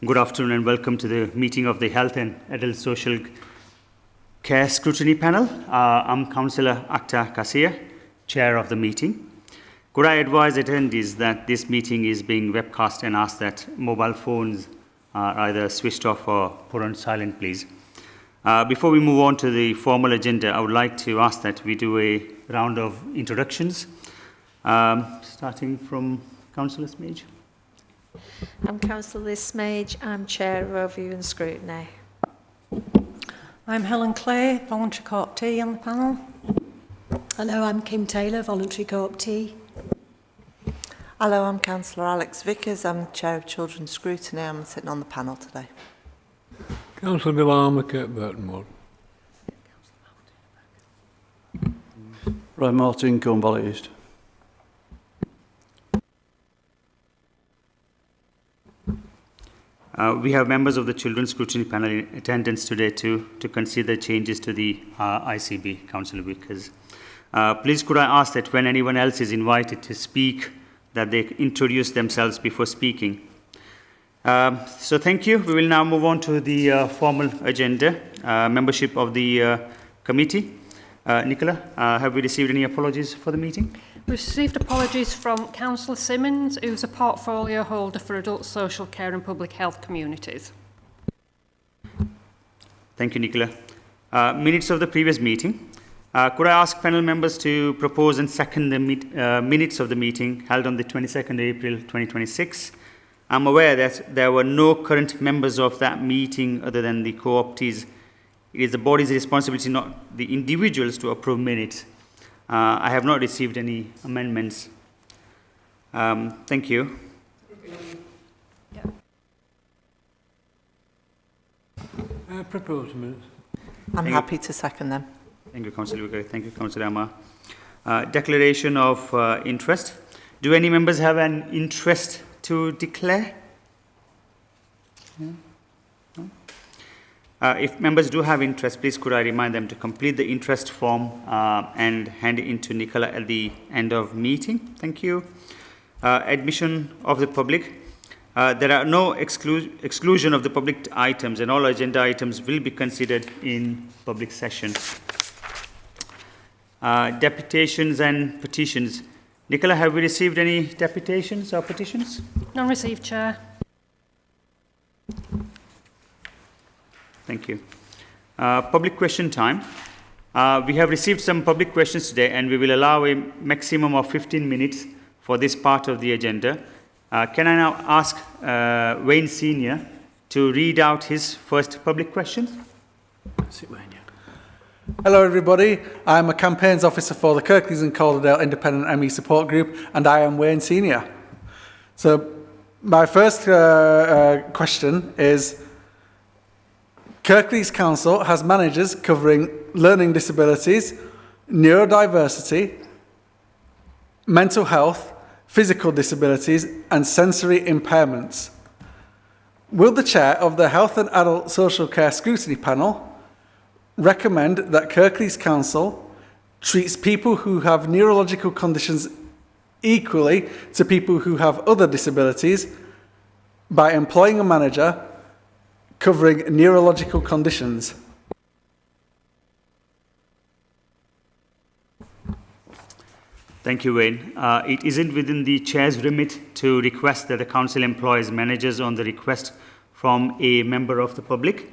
Good afternoon and welcome to the meeting of the Health and Adult Social Care Scrutiny Panel. I'm Councillor Akhtar Kasia, Chair of the meeting. Could I advise attendees that this meeting is being webcast and ask that mobile phones are either switched off or put on silent, please. Before we move on to the formal agenda, I would like to ask that we do a round of introductions, starting from Councillor Smage. I'm Councillor Smage. I'm Chair of Review and Scrutiny. I'm Helen Clay, Voluntary Co-optee on the panel. Hello, I'm Kim Taylor, Voluntary Co-optee. Hello, I'm Councillor Alex Vickers. I'm Chair of Children's Scrutiny. I'm sitting on the panel today. Councillor Bill Armick, Burton Wood. Ryan Martin, Corn Valley East. We have members of the Children's Scrutiny Panel in attendance today to consider changes to the ICB, Councillor Vickers. Please could I ask that when anyone else is invited to speak, that they introduce themselves before speaking. So thank you. We will now move on to the formal agenda, membership of the committee. Nicola, have we received any apologies for the meeting? We've received apologies from Councillor Simmons, who's a portfolio holder for adult social care and public health communities. Thank you, Nicola. Minutes of the previous meeting. Could I ask panel members to propose and second the minutes of the meeting held on the 22nd April 2026? I'm aware that there were no current members of that meeting other than the co-optees. It is the body's responsibility, not the individuals, to approve minutes. I have not received any amendments. Thank you. Proposed minutes. I'm happy to second them. Thank you, Councillor Vickers. Thank you, Councillor Amma. Declaration of interest. Do any members have an interest to declare? Yeah. No? If members do have interest, please could I remind them to complete the interest form and hand it in to Nicola at the end of meeting. Thank you. Admission of the public. There are no exclusion of the public items, and all agenda items will be considered in public session. Deputations and petitions. Nicola, have we received any deputations or petitions? None received, Chair. Thank you. Public question time. We have received some public questions today, and we will allow a maximum of 15 minutes for this part of the agenda. Can I now ask Wayne Senior to read out his first public question? Hello everybody, I'm a campaigns officer for the Kirklees and Calderdale Independent ME Support Group, and I am Wayne Senior. So my first question is, Kirklees Council has managers covering learning disabilities, neurodiversity, mental health, physical disabilities and sensory impairments. Will the chair of the Health and Adult Social Care Scrutiny Panel recommend that Kirklees Council treats people who have neurological conditions equally to people who have other disabilities by employing a manager covering neurological conditions? Thank you, Wayne. It isn't within the chair's remit to request that the council employs managers on the request from a member of the public.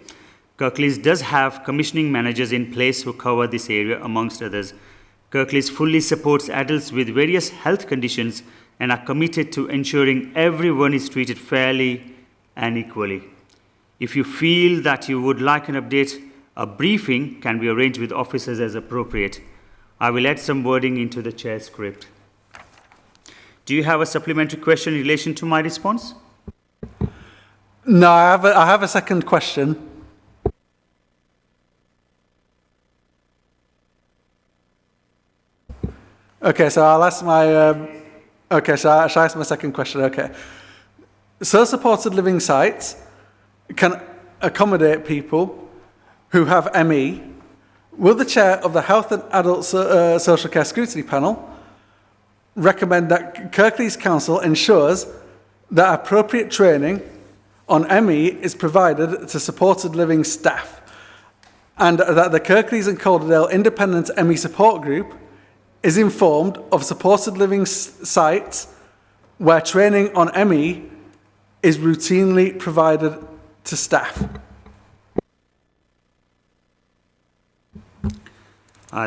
Kirklees does have commissioning managers in place who cover this area, amongst others. Kirklees fully supports adults with various health conditions and are committed to ensuring everyone is treated fairly and equally. If you feel that you would like an update, a briefing can be arranged with officers as appropriate. I will add some wording into the chair's script. Do you have a supplementary question in relation to my response? No, I have a second question. Okay, so I'll ask my. Shall I ask my second question? Okay. So supported living sites can accommodate people who have ME. Will the chair of the Health and Adult Social Care Scrutiny Panel recommend that Kirklees Council ensures that appropriate training on ME is provided to supported living staff, and that the Kirklees and Calderdale Independent ME Support Group is informed of supported living sites where training on ME is routinely provided to staff.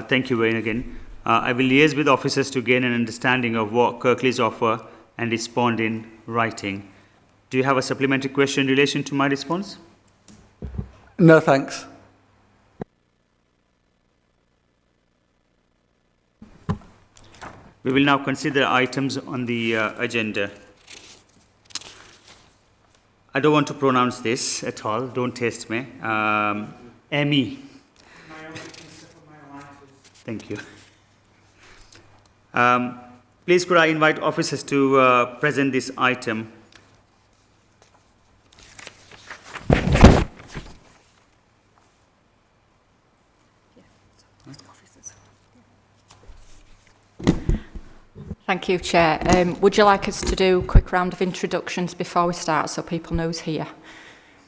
Thank you, Wayne, again. I will liaise with officers to gain an understanding of what Kirklees offer and respond in writing. Do you have a supplementary question in relation to my response? No, thanks. We will now consider items on the agenda. I don't want to pronounce this at all. Don't test me. ME. Thank you. Please could I invite officers to present this item. Thank you, Chair. Would you like us to do a quick round of introductions before we start so people know who's here?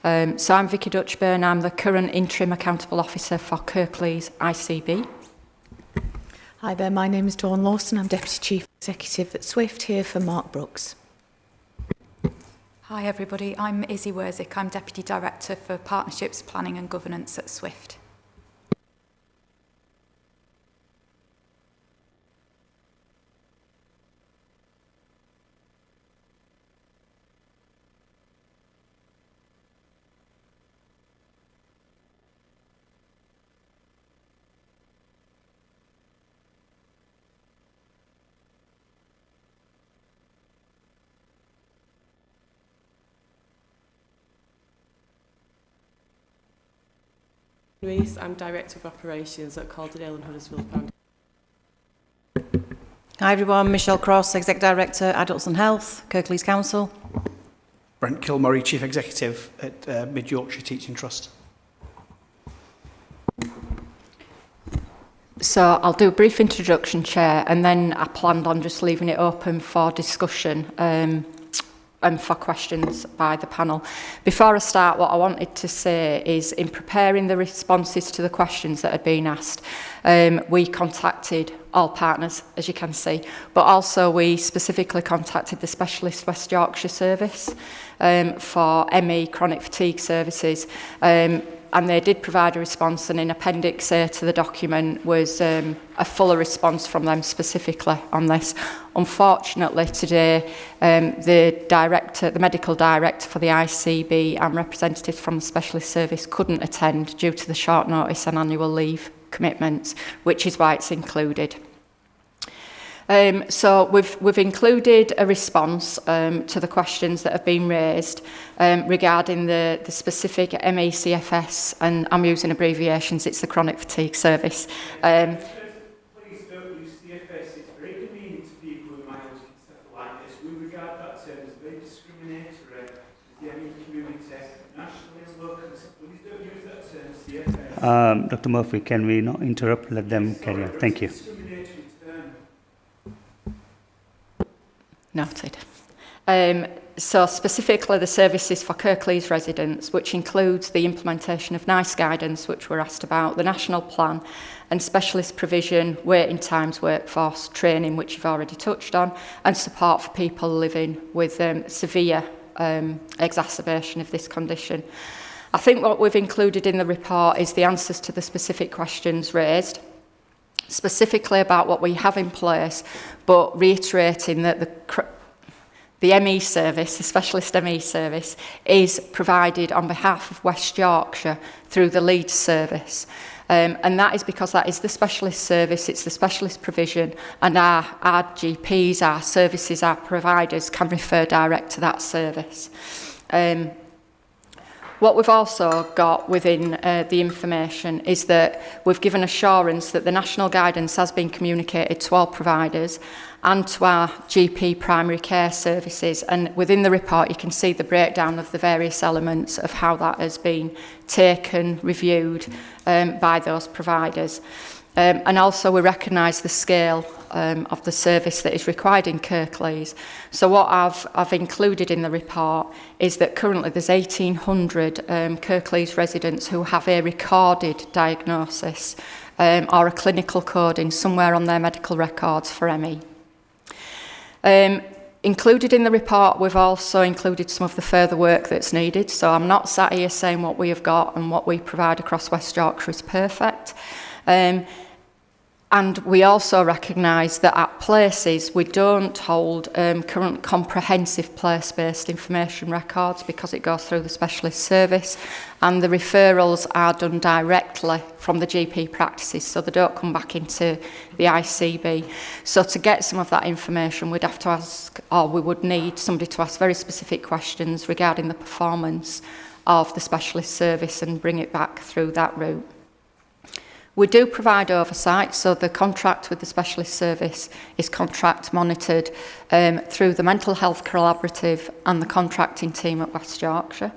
So I'm Vicky Dutchburn. I'm the current Interim Accountable Officer for Kirklees ICB. Hi there, my name is Dawn Lawson. I'm Deputy Chief Executive at Swift, here for Mark Brooks. Hi everybody, I'm Izzy Worzick. I'm Deputy Director for Partnerships, Planning and Governance at Swift. I'm Director of Operations at Calderdale and Huddersfield Foundation. Hi everyone, Michelle Cross, Exec Director, Adults and Health, Kirklees Council. Brent Kilmurray, Chief Executive at Mid Yorkshire Teaching Trust. So I'll do a brief introduction, Chair, and then I planned on just leaving it open for discussion and for questions by the panel. Before I start, what I wanted to say is in preparing the responses to the questions that had been asked, we contacted all partners, as you can see, but also we specifically contacted the Specialist West Yorkshire Service for ME chronic fatigue services, and they did provide a response, and in Appendix A to the document was a fuller response from them specifically on this. Unfortunately, today, the medical director for the ICB and representatives from the specialist service couldn't attend due to the short notice and annual leave commitments, which is why it's included. So we've included a response to the questions that have been raised regarding the specific MECFS, and I'm using abbreviations, it's the chronic fatigue service. Please don't use CFS, it's very demeaning to people who might use stuff like this. We regard that term as very discriminatory to the ME community, nationally and locally, so please don't use that term CFS. Dr. Murphy, can we not interrupt? Let them carry on. Thank you. Noted. So specifically the services for Kirklees residents, which includes the implementation of NICE guidance, which we're asked about, the national plan and specialist provision, waiting times, workforce, training, which you've already touched on, and support for people living with severe exacerbation of this condition. I think what we've included in the report is the answers to the specific questions raised, specifically about what we have in place, but reiterating that the ME service, the specialist ME service, is provided on behalf of West Yorkshire through the Leeds service. And that is because that is the specialist service, it's the specialist provision, and our GPs, our services, our providers can refer direct to that service. What we've also got within the information is that we've given assurance that the national guidance has been communicated to all providers and to our GP primary care services, and within the report you can see the breakdown of the various elements of how that has been taken, reviewed by those providers. And also we recognise the scale of the service that is required in Kirklees. So what I've included in the report is that currently there's 1,800 Kirklees residents who have a recorded diagnosis or a clinical coding somewhere on their medical records for ME. Included in the report, we've also included some of the further work that's needed. So I'm not sat here saying what we have got and what we provide across West Yorkshire is perfect. And we also recognise that at places we don't hold current comprehensive place-based information records because it goes through the specialist service, and the referrals are done directly from the GP practices, so they don't come back into the ICB. So to get some of that information, we'd have to ask, or we would need somebody to ask very specific questions regarding the performance of the specialist service and bring it back through that route. We do provide oversight, so the contract with the specialist service is contract monitored through the Mental Health Collaborative and the contracting team at West Yorkshire.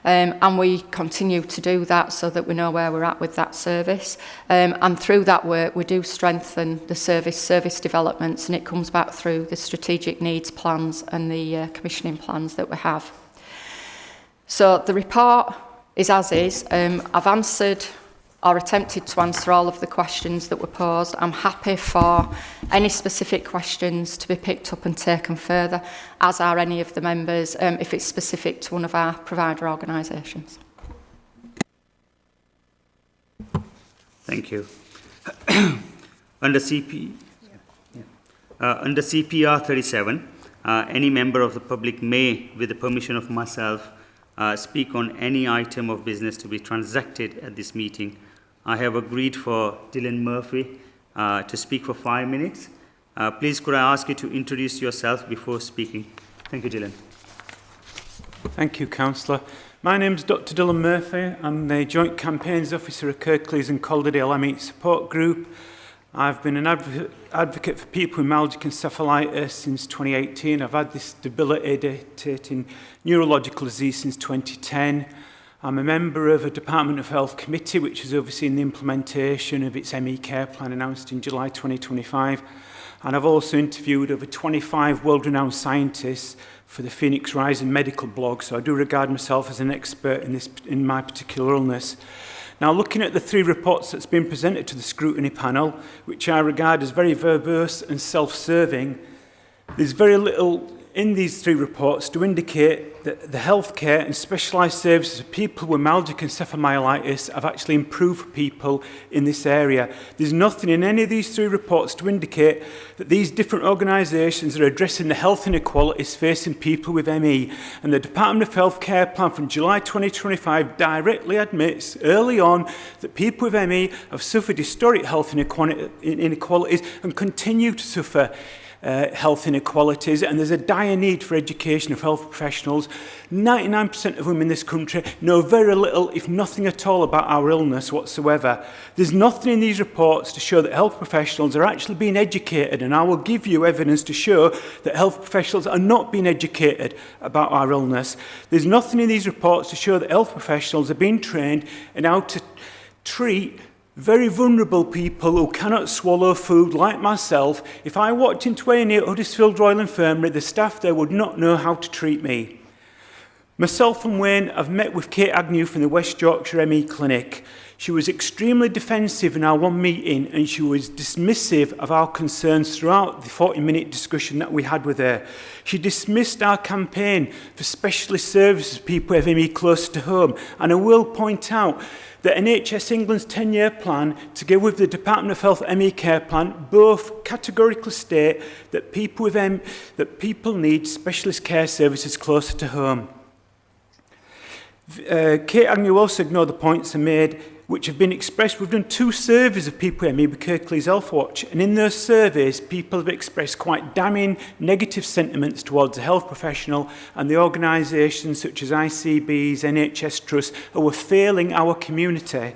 And we continue to do that so that we know where we're at with that service. And through that work, we do strengthen the service developments, and it comes back through the strategic needs plans and the commissioning plans that we have. So the report is as is. I've answered or attempted to answer all of the questions that were posed. I'm happy for any specific questions to be picked up and taken further, as are any of the members, if it's specific to one of our provider organisations. Thank you. Under CPR 37, any member of the public may, with the permission of myself, speak on any item of business to be transacted at this meeting. I have agreed for Dylan Murphy to speak for 5 minutes. Please could I ask you to introduce yourself before speaking? Thank you, Dylan. Thank you, Councillor. My name is Dr. Dylan Murphy. I'm the Joint Campaigns Officer at Kirklees and Calderdale ME Support Group. I've been an advocate for people with myalgic encephalitis since 2018. I've had this debilitating neurological disease since 2010. I'm a member of a Department of Health committee which has overseen the implementation of its ME care plan announced in July 2025. And I've also interviewed over 25 world-renowned scientists for the Phoenix Rising medical blog, so I do regard myself as an expert in my particular illness. Now, looking at the 3 reports that's been presented to the scrutiny panel, which I regard as very verbose and self-serving, there's very little in these 3 reports to indicate that the healthcare and specialised services of people with myalgic encephalomyelitis have actually improved for people in this area. There's nothing in any of these 3 reports to indicate that these different organisations are addressing the health inequalities facing people with ME. And the Department of Health Care Plan from July 2025 directly admits early on that people with ME have suffered historic health inequalities and continue to suffer health inequalities, and there's a dire need for education of health professionals. 99% of women in this country know very little, if nothing at all, about our illness whatsoever. There's nothing in these reports to show that health professionals are actually being educated, and I will give you evidence to show that health professionals are not being educated about our illness. There's nothing in these reports to show that health professionals are being trained in how to treat very vulnerable people who cannot swallow food, like myself. If I walked into A&E at Huddersfield Royal Infirmary, the staff there would not know how to treat me. Myself and Wayne have met with Kate Agnew from the West Yorkshire ME Clinic. She was extremely defensive in our one meeting, and she was dismissive of our concerns throughout the 40-minute discussion that we had with her. She dismissed our campaign for specialist services for people with ME close to home, and I will point out that NHS England's 10-year plan, together with the Department of Health ME care plan, both categorically state that people need specialist care services closer to home. Kate Agnew also ignored the points I made, which have been expressed. We've done 2 surveys of people with ME with Kirklees Health Watch, and in those surveys, people have expressed quite damning negative sentiments towards the health professional and the organisations such as ICBs, NHS Trust, who are failing our community.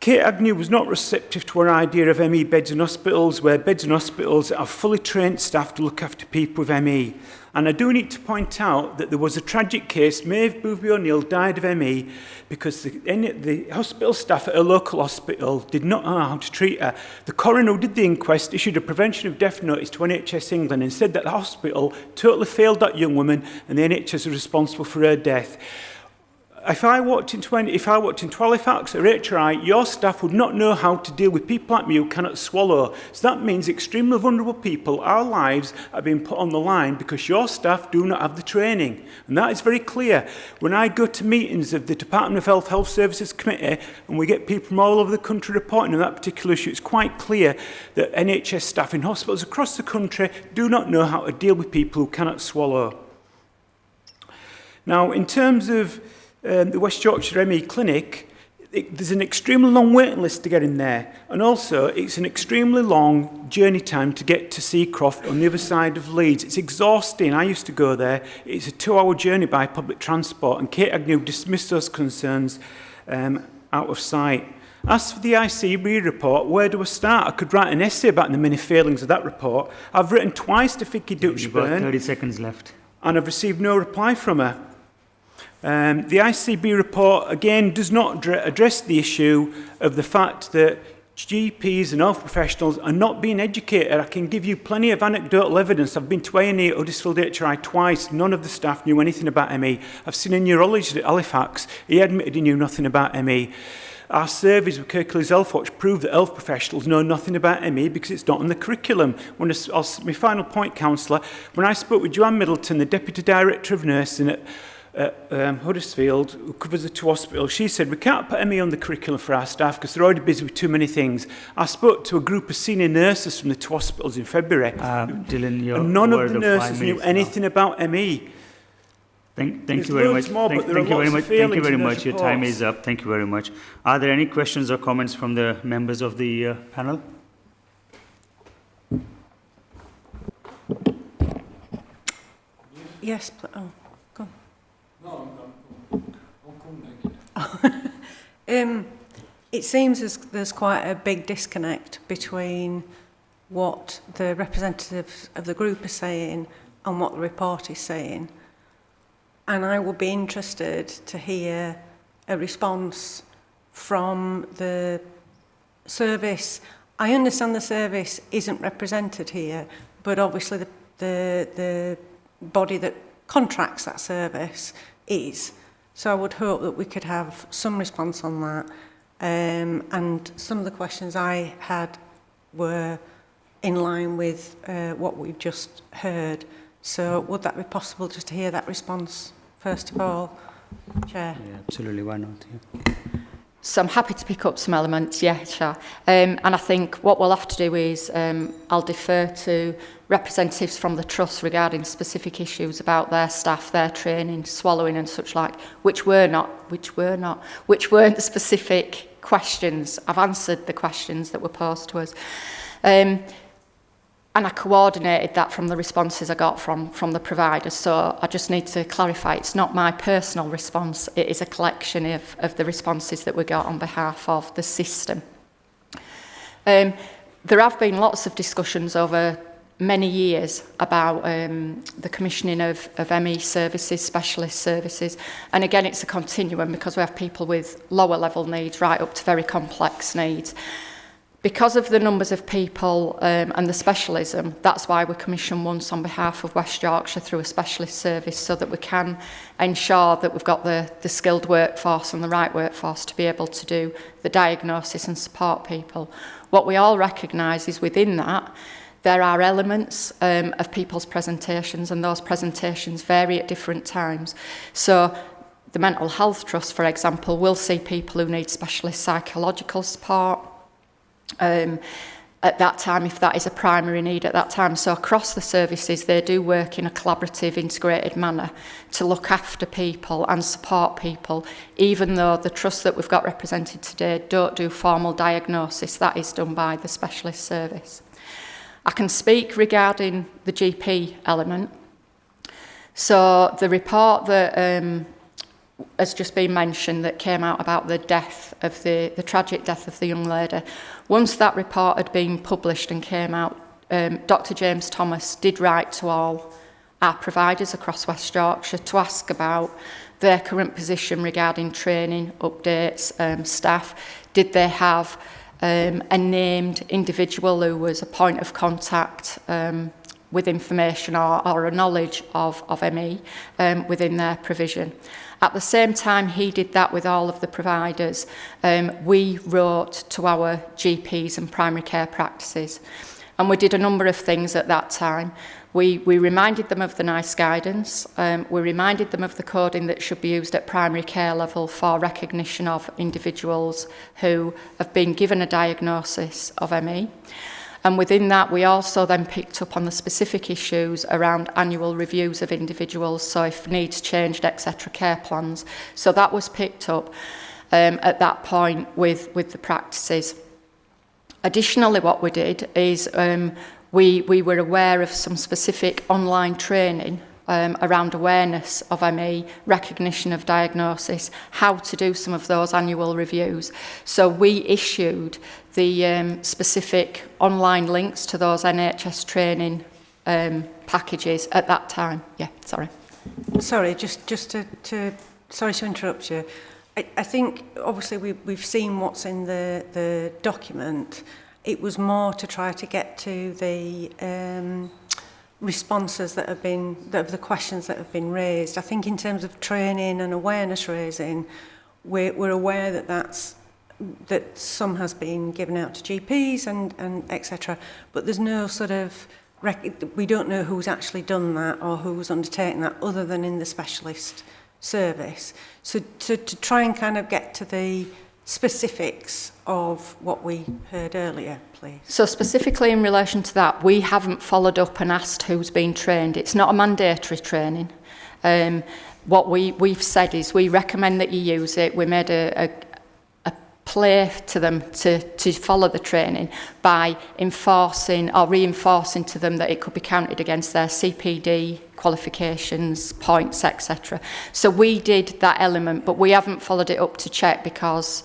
Kate Agnew was not receptive to our idea of ME beds in hospitals, where beds in hospitals are fully trained staff to look after people with ME. And I do need to point out that there was a tragic case. Maeve Boothby O'Neill died of ME because the hospital staff at a local hospital did not know how to treat her. The coroner who did the inquest issued a prevention of death notice to NHS England and said that the hospital totally failed that young woman and the NHS was responsible for her death. If I walked into Halifax or HRI, your staff would not know how to deal with people like me who cannot swallow. So that means extremely vulnerable people, our lives are being put on the line because your staff do not have the training. And that is very clear. When I go to meetings of the Department of Health Services Committee and we get people from all over the country reporting on that particular issue, it's quite clear that NHS staff in hospitals across the country do not know how to deal with people who cannot swallow. Now, in terms of the West Yorkshire ME Clinic, there's an extremely long waiting list to get in there. And also, it's an extremely long journey time to get to Seacroft on the other side of Leeds. It's exhausting. I used to go there. It's a 2-hour journey by public transport. And Kate Agnew dismissed those concerns out of sight. As for the ICB report, where do I start? I could write an essay about the many failings of that report. I've written twice to Vicky Dutchburn. You've got 30 seconds left. And I've received no reply from her. The ICB report, again, does not address the issue of the fact that GPs and health professionals are not being educated. I can give you plenty of anecdotal evidence. I've been to A&E at Huddersfield HRI twice. None of the staff knew anything about ME. I've seen a neurologist at Halifax. He admitted he knew nothing about ME. Our surveys with Kirklees Health Watch prove that health professionals know nothing about ME because it's not on the curriculum. My final point, Councillor, when I spoke with Joanne Middleton, the Deputy Director of Nursing at Huddersfield, who covers the 2 hospitals, she said, we can't put ME on the curriculum for our staff because they're already busy with too many things. I spoke to a group of senior nurses from the 2 hospitals in February, Dylan, and none of the nurses knew anything about ME. Thank you very much. Thank you very much. Your time is up. Thank you very much. Are there any questions or comments from the members of the panel? Yes, oh, go on. It seems as there's quite a big disconnect between what the representatives of the group are saying and what the report is saying. And I would be interested to hear a response from the service. I understand the service isn't represented here, but obviously the body that contracts that service is. So I would hope that we could have some response on that. And some of the questions I had were in line with what we've just heard. So would that be possible just to hear that response first of all, Chair? Yeah, absolutely. Why not? Yeah. So I'm happy to pick up some elements, yeah, Chair. And I think what we'll have to do is I'll defer to representatives from the Trust regarding specific issues about their staff, their training, swallowing and such like, which weren't specific questions. I've answered the questions that were posed to us. And I coordinated that from the responses I got from the providers. So I just need to clarify, it's not my personal response, it is a collection of the responses that we got on behalf of the system. There have been lots of discussions over many years about the commissioning of ME services, specialist services. And again, it's a continuum because we have people with lower level needs right up to very complex needs. Because of the numbers of people and the specialism, that's why we commission once on behalf of West Yorkshire through a specialist service so that we can ensure that we've got the skilled workforce and the right workforce to be able to do the diagnosis and support people. What we all recognise is within that, there are elements of people's presentations and those presentations vary at different times. So the Mental Health Trust, for example, will see people who need specialist psychological support at that time, if that is a primary need at that time. So across the services, they do work in a collaborative, integrated manner to look after people and support people, even though the trusts that we've got represented today don't do formal diagnosis. That is done by the specialist service. I can speak regarding the GP element. So the report that has just been mentioned, that came out about the death of the tragic death of the young lady. Once that report had been published and came out, Dr. James Thomas did write to all our providers across West Yorkshire to ask about their current position regarding training, updates, staff. Did they have a named individual who was a point of contact with information or a knowledge of ME within their provision? At the same time he did that with all of the providers, we wrote to our GPs and primary care practices, and we did a number of things at that time. We reminded them of the NICE guidance, we reminded them of the coding that should be used at primary care level for recognition of individuals who have been given a diagnosis of ME. And within that, we also then picked up on the specific issues around annual reviews of individuals, so if needs changed, etc., care plans. So that was picked up at that point with the practices. Additionally, what we did is we were aware of some specific online training around awareness of ME, recognition of diagnosis, how to do some of those annual reviews. So we issued the specific online links to those NHS training packages at that time. Yeah, sorry. Sorry, just to sorry to interrupt you. I think obviously we've seen what's in the document. It was more to try to get to the responses that have been, the questions that have been raised. I think in terms of training and awareness raising, we're aware that some has been given out to GPs and etc. But there's no sort of, we don't know who's actually done that or who's undertaken that other than in the specialist service. So to try and kind of get to the specifics of what we heard earlier, please. So specifically in relation to that, we haven't followed up and asked who's been trained. It's not a mandatory training. What we've said is we recommend that you use it. We made a play to them to follow the training by enforcing or reinforcing to them that it could be counted against their CPD qualifications, points, etc. So we did that element, but we haven't followed it up to check because,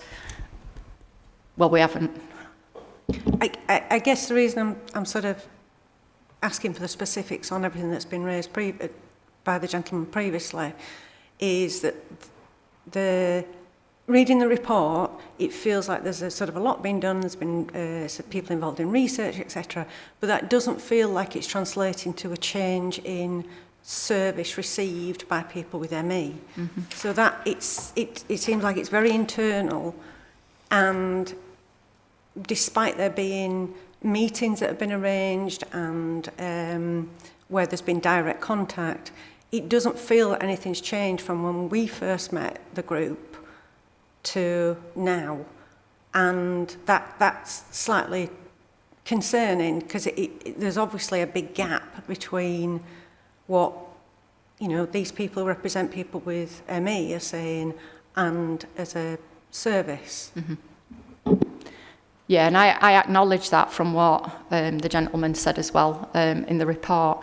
well, we haven't. I guess the reason I'm sort of asking for the specifics on everything that's been raised by the gentleman previously is that reading the report, it feels like there's a sort of a lot being done, there's been some people involved in research, etc. But that doesn't feel like it's translating to a change in service received by people with ME. Mm-hmm. So that it seems like it's very internal, and despite there being meetings that have been arranged and where there's been direct contact, it doesn't feel that anything's changed from when we first met the group to now, and that's slightly concerning because there's obviously a big gap between what these people who represent people with ME are saying and as a service. Mm-hmm. Yeah, and I acknowledge that from what the gentleman said as well in the report.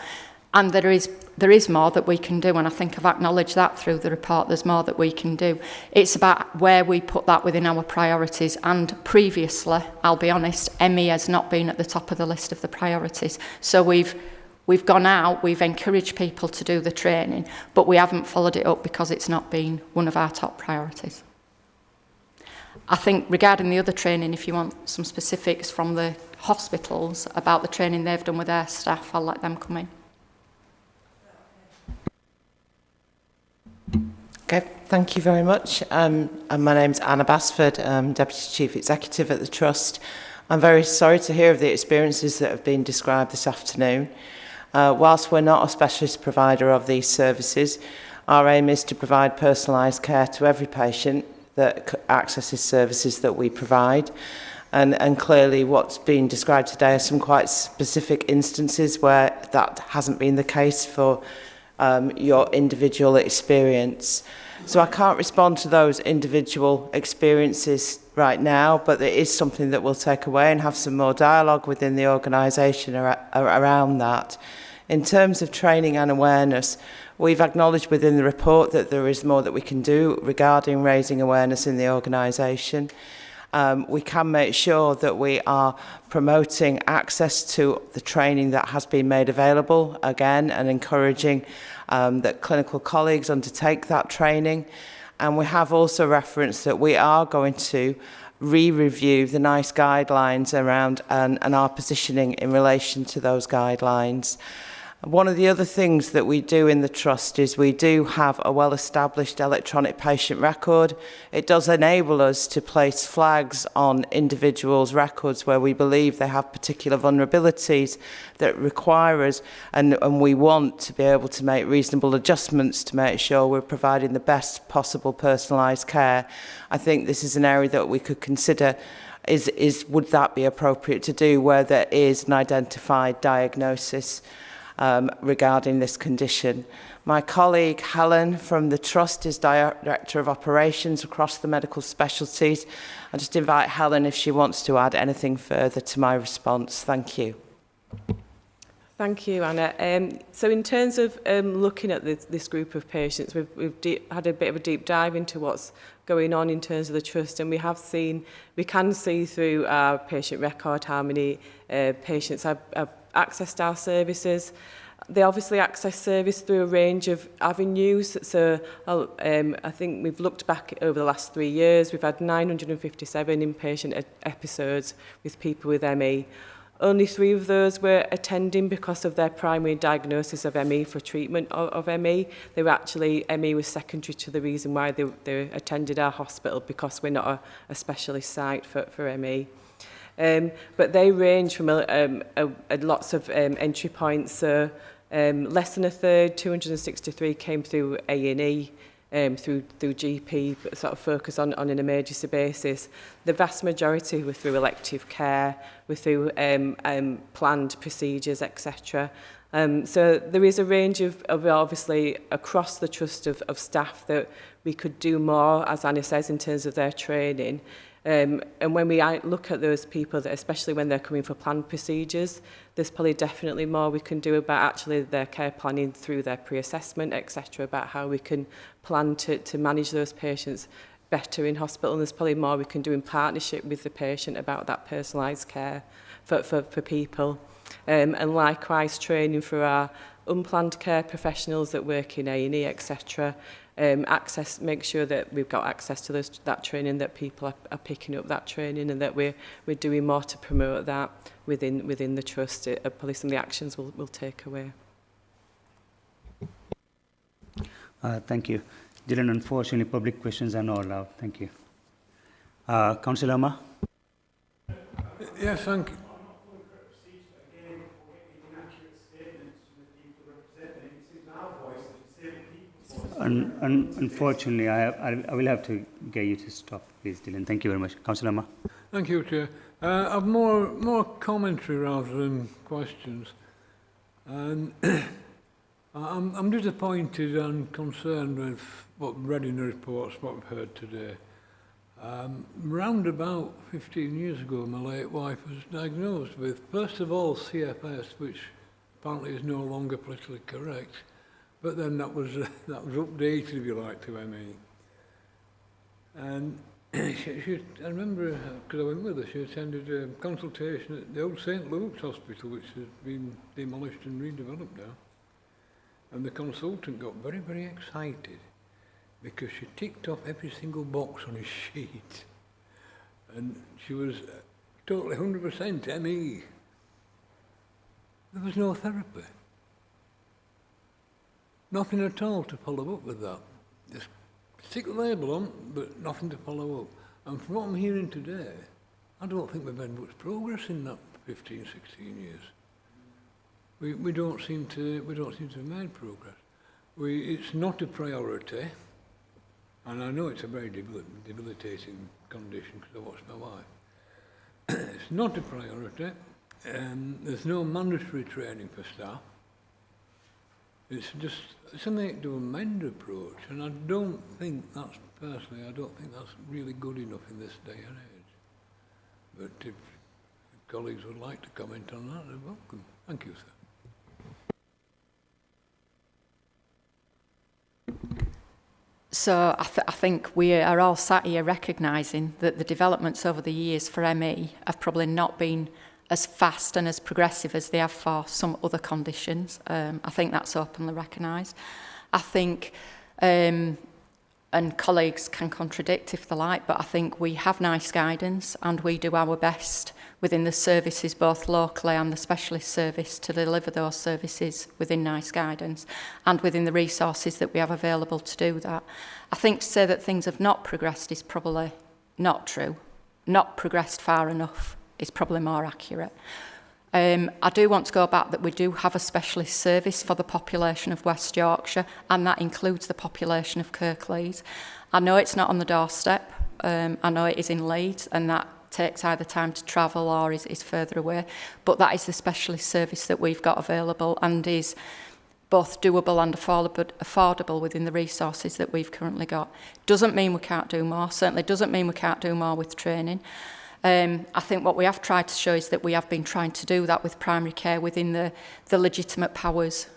And there is more that we can do, and I think I've acknowledged that through the report. There's more that we can do. It's about where we put that within our priorities, and previously, I'll be honest, ME has not been at the top of the list of the priorities. So we've gone out, we've encouraged people to do the training, but we haven't followed it up because it's not been one of our top priorities. I think regarding the other training, if you want some specifics from the hospitals about the training they've done with their staff, I'll let them come in. Okay, thank you very much. And my name's Anna Basford, Deputy Chief Executive at the Trust. I'm very sorry to hear of the experiences that have been described this afternoon. Whilst we're not a specialist provider of these services, our aim is to provide personalised care to every patient that accesses services that we provide. And clearly what's been described today are some quite specific instances where that hasn't been the case for your individual experience. So I can't respond to those individual experiences right now, but it is something that we'll take away and have some more dialogue within the organisation around that, In terms of training and awareness, we've acknowledged within the report that there is more that we can do regarding raising awareness in the organisation. We can make sure that we are promoting access to the training that has been made available, again, and encouraging that clinical colleagues undertake that training. And we have also referenced that we are going to re-review the NICE guidelines around and our positioning in relation to those guidelines. One of the other things that we do in the Trust is we do have a well-established electronic patient record. It does enable us to place flags on individuals' records where we believe they have particular vulnerabilities that require us, and we want to be able to make reasonable adjustments to make sure we're providing the best possible personalised care. I think this is an area that we could consider would that be appropriate to do where there is an identified diagnosis regarding this condition. My colleague Helen from the Trust is Director of Operations across the medical specialties. I'll just invite Helen if she wants to add anything further to my response. Thank you. Thank you, Anna. So in terms of looking at this group of patients, we've had a bit of a deep dive into what's going on in terms of the Trust, and we can see through our patient record how many patients have accessed our services. They obviously access service through a range of avenues. So I think we've looked back over the last 3 years. We've had 957 inpatient episodes with people with ME. Only 3 of those were attending because of their primary diagnosis of ME for treatment of ME. They were actually, ME was secondary to the reason why they attended our hospital, because we're not a specialist site for ME. But they range from lots of entry points. So less than a third, 263, came through A&E, through GP, sort of focus on an emergency basis. The vast majority were through elective care, were through planned procedures, etc. So there is a range of obviously across the Trust of staff that we could do more, as Anna says, in terms of their training. And when we look at those people, that especially when they're coming for planned procedures, there's probably definitely more we can do about actually their care planning through their pre-assessment, etc., about how we can plan to manage those patients better in hospital. And there's probably more we can do in partnership with the patient about that personalised care for people. And likewise, training for our unplanned care professionals that work in A&E, etc., make sure that we've got access to that training, that people are picking up that training, and that we're doing more to promote that within the Trust. Probably some of the actions we'll take away. Thank you. Dylan, unfortunately, public questions are not allowed. Thank you. Councillor Omar? Yes, thank you. Unfortunately, I will have to get you to stop, please, Dylan. Thank you very much. Councillor Omar? Thank you, Chair. I've more commentary rather than questions. And I'm disappointed and concerned with what read in the reports, what we've heard today. Round about 15 years ago, my late wife was diagnosed with, first of all, CFS, which apparently is no longer politically correct, but then that was updated, if you like, to ME. And I remember, because I went with her, she attended a consultation at the old St. Luke's Hospital, which has been demolished and redeveloped now. And the consultant got very, very excited because she ticked off every single box on his sheet. And she was totally 100% ME. There was no therapy. Nothing at all to follow up with that. Just stick the label on, but nothing to follow up. And from what I'm hearing today, I don't think we've made much progress in that 15, 16 years. We don't seem to have made progress. It's not a priority, and I know it's a very debilitating condition because I watched my wife. It's not a priority. There's no mandatory training for staff. It's a make do amend approach, and I don't think that's really good enough in this day and age. But if colleagues would like to comment on that, they're welcome. Thank you, sir. So I think we are all sat here recognising that the developments over the years for ME have probably not been as fast and as progressive as they have for some other conditions. I think that's openly recognised. I think, and colleagues can contradict if they like, but I think we have nice guidance and we do our best within the services, both locally and the specialist service, to deliver those services within nice guidance and within the resources that we have available to do that. I think to say that things have not progressed is probably not true. Not progressed far enough is probably more accurate. I do want to go back that we do have a specialist service for the population of West Yorkshire, and that includes the population of Kirklees. I know it's not on the doorstep. I know it is in Leeds, and that takes either time to travel or is further away. But that is the specialist service that we've got available and is both doable and affordable within the resources that we've currently got. Doesn't mean we can't do more. Certainly doesn't mean we can't do more with training. I think what we have tried to show is that we have been trying to do that with primary care within the legitimate powers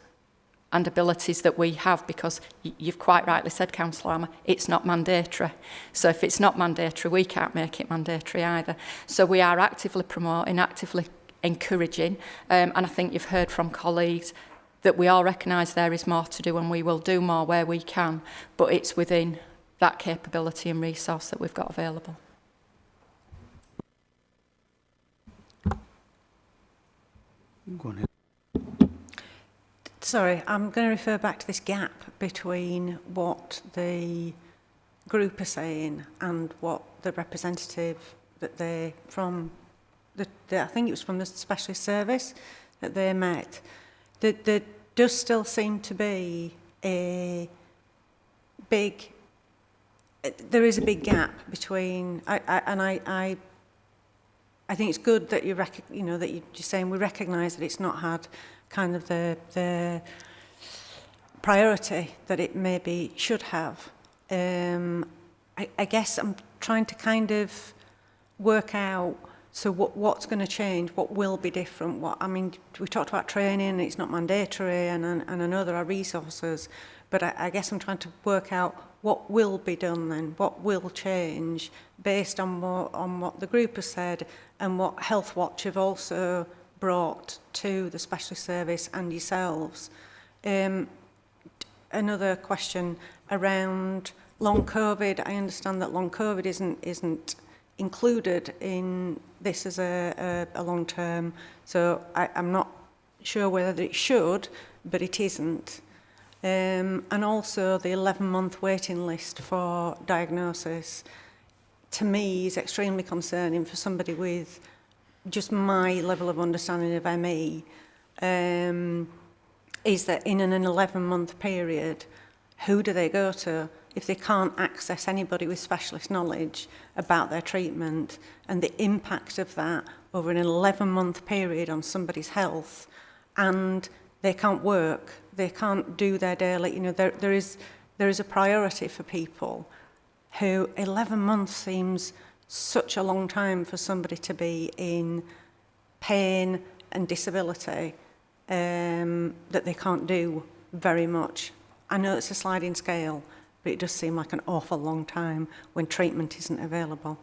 and abilities that we have, because you've quite rightly said, Councillor Armour, it's not mandatory. So if it's not mandatory, we can't make it mandatory either. So we are actively promoting, actively encouraging, and I think you've heard from colleagues that we all recognise there is more to do, and we will do more where we can, but it's within that capability and resource that we've got available. Go on ahead. Sorry, I'm going to refer back to this gap between what the group are saying and what the representative that they from I think it was from the specialist service that they met. There does still seem to be there is a big gap between I think it's good that that you're saying we recognise that it's not had kind of the priority that it maybe should have. I guess I'm trying to kind of work out, so what's going to change, what will be different. We talked about training, it's not mandatory, and I know there are resources, but I guess I'm trying to work out what will be done then, what will change based on what the group has said and what Health Watch have also brought to the specialist service and yourselves. Another question around long COVID. I understand that long COVID isn't included in this as a long term, so I'm not sure whether it should, but it isn't. And also the 11-month waiting list for diagnosis, to me, is extremely concerning for somebody with just my level of understanding of ME, is that in an 11-month period, who do they go to if they can't access anybody with specialist knowledge about their treatment, and the impact of that over an 11-month period on somebody's health, and they can't work, they can't do their daily, there is a priority for people who 11 months seems such a long time for somebody to be in pain and disability, that they can't do very much. I know it's a sliding scale, but it does seem like an awful long time when treatment isn't available.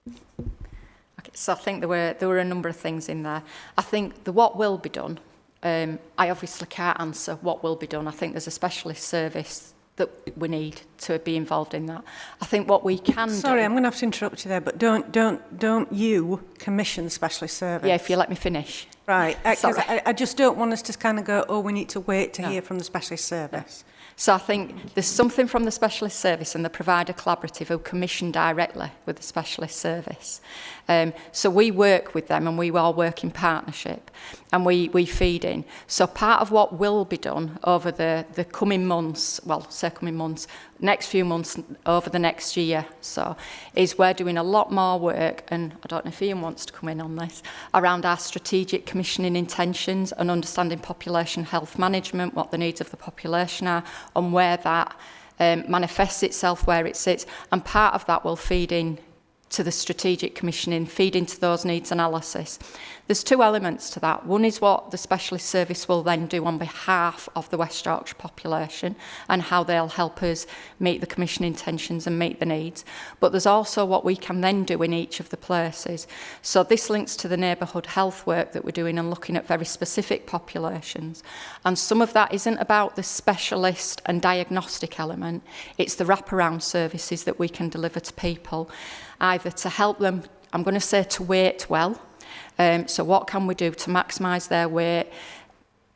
Okay, so I think there were a number of things in there. I think the what will be done, I obviously can't answer what will be done. I think there's a specialist service that we need to be involved in that. I think what we can Sorry, I'm going to have to interrupt you there, but don't you commission the specialist service? Yeah, if you let me finish. Right, I just don't want us to kind of go, oh, we need to wait to hear from the specialist service. So I think there's something from the specialist service and the provider collaborative who commission directly with the specialist service. So we work with them and we all work in partnership and we feed in. So part of what will be done over the coming months, well, say coming months, next few months over the next year, so is we're doing a lot more work, and I don't know if Ian wants to come in on this, around our strategic commissioning intentions and understanding population health management, what the needs of the population are, and where that manifests itself, where it sits, and part of that will feed in to the strategic commissioning, feed into those needs analysis. There's two elements to that. One is what the specialist service will then do on behalf of the West Yorkshire population and how they'll help us meet the commission intentions and meet the needs. But there's also what we can then do in each of the places. So this links to the neighbourhood health work that we're doing and looking at very specific populations. And some of that isn't about the specialist and diagnostic element. It's the wraparound services that we can deliver to people, either to help them, I'm going to say, to wait well. So what can we do to maximise their weight,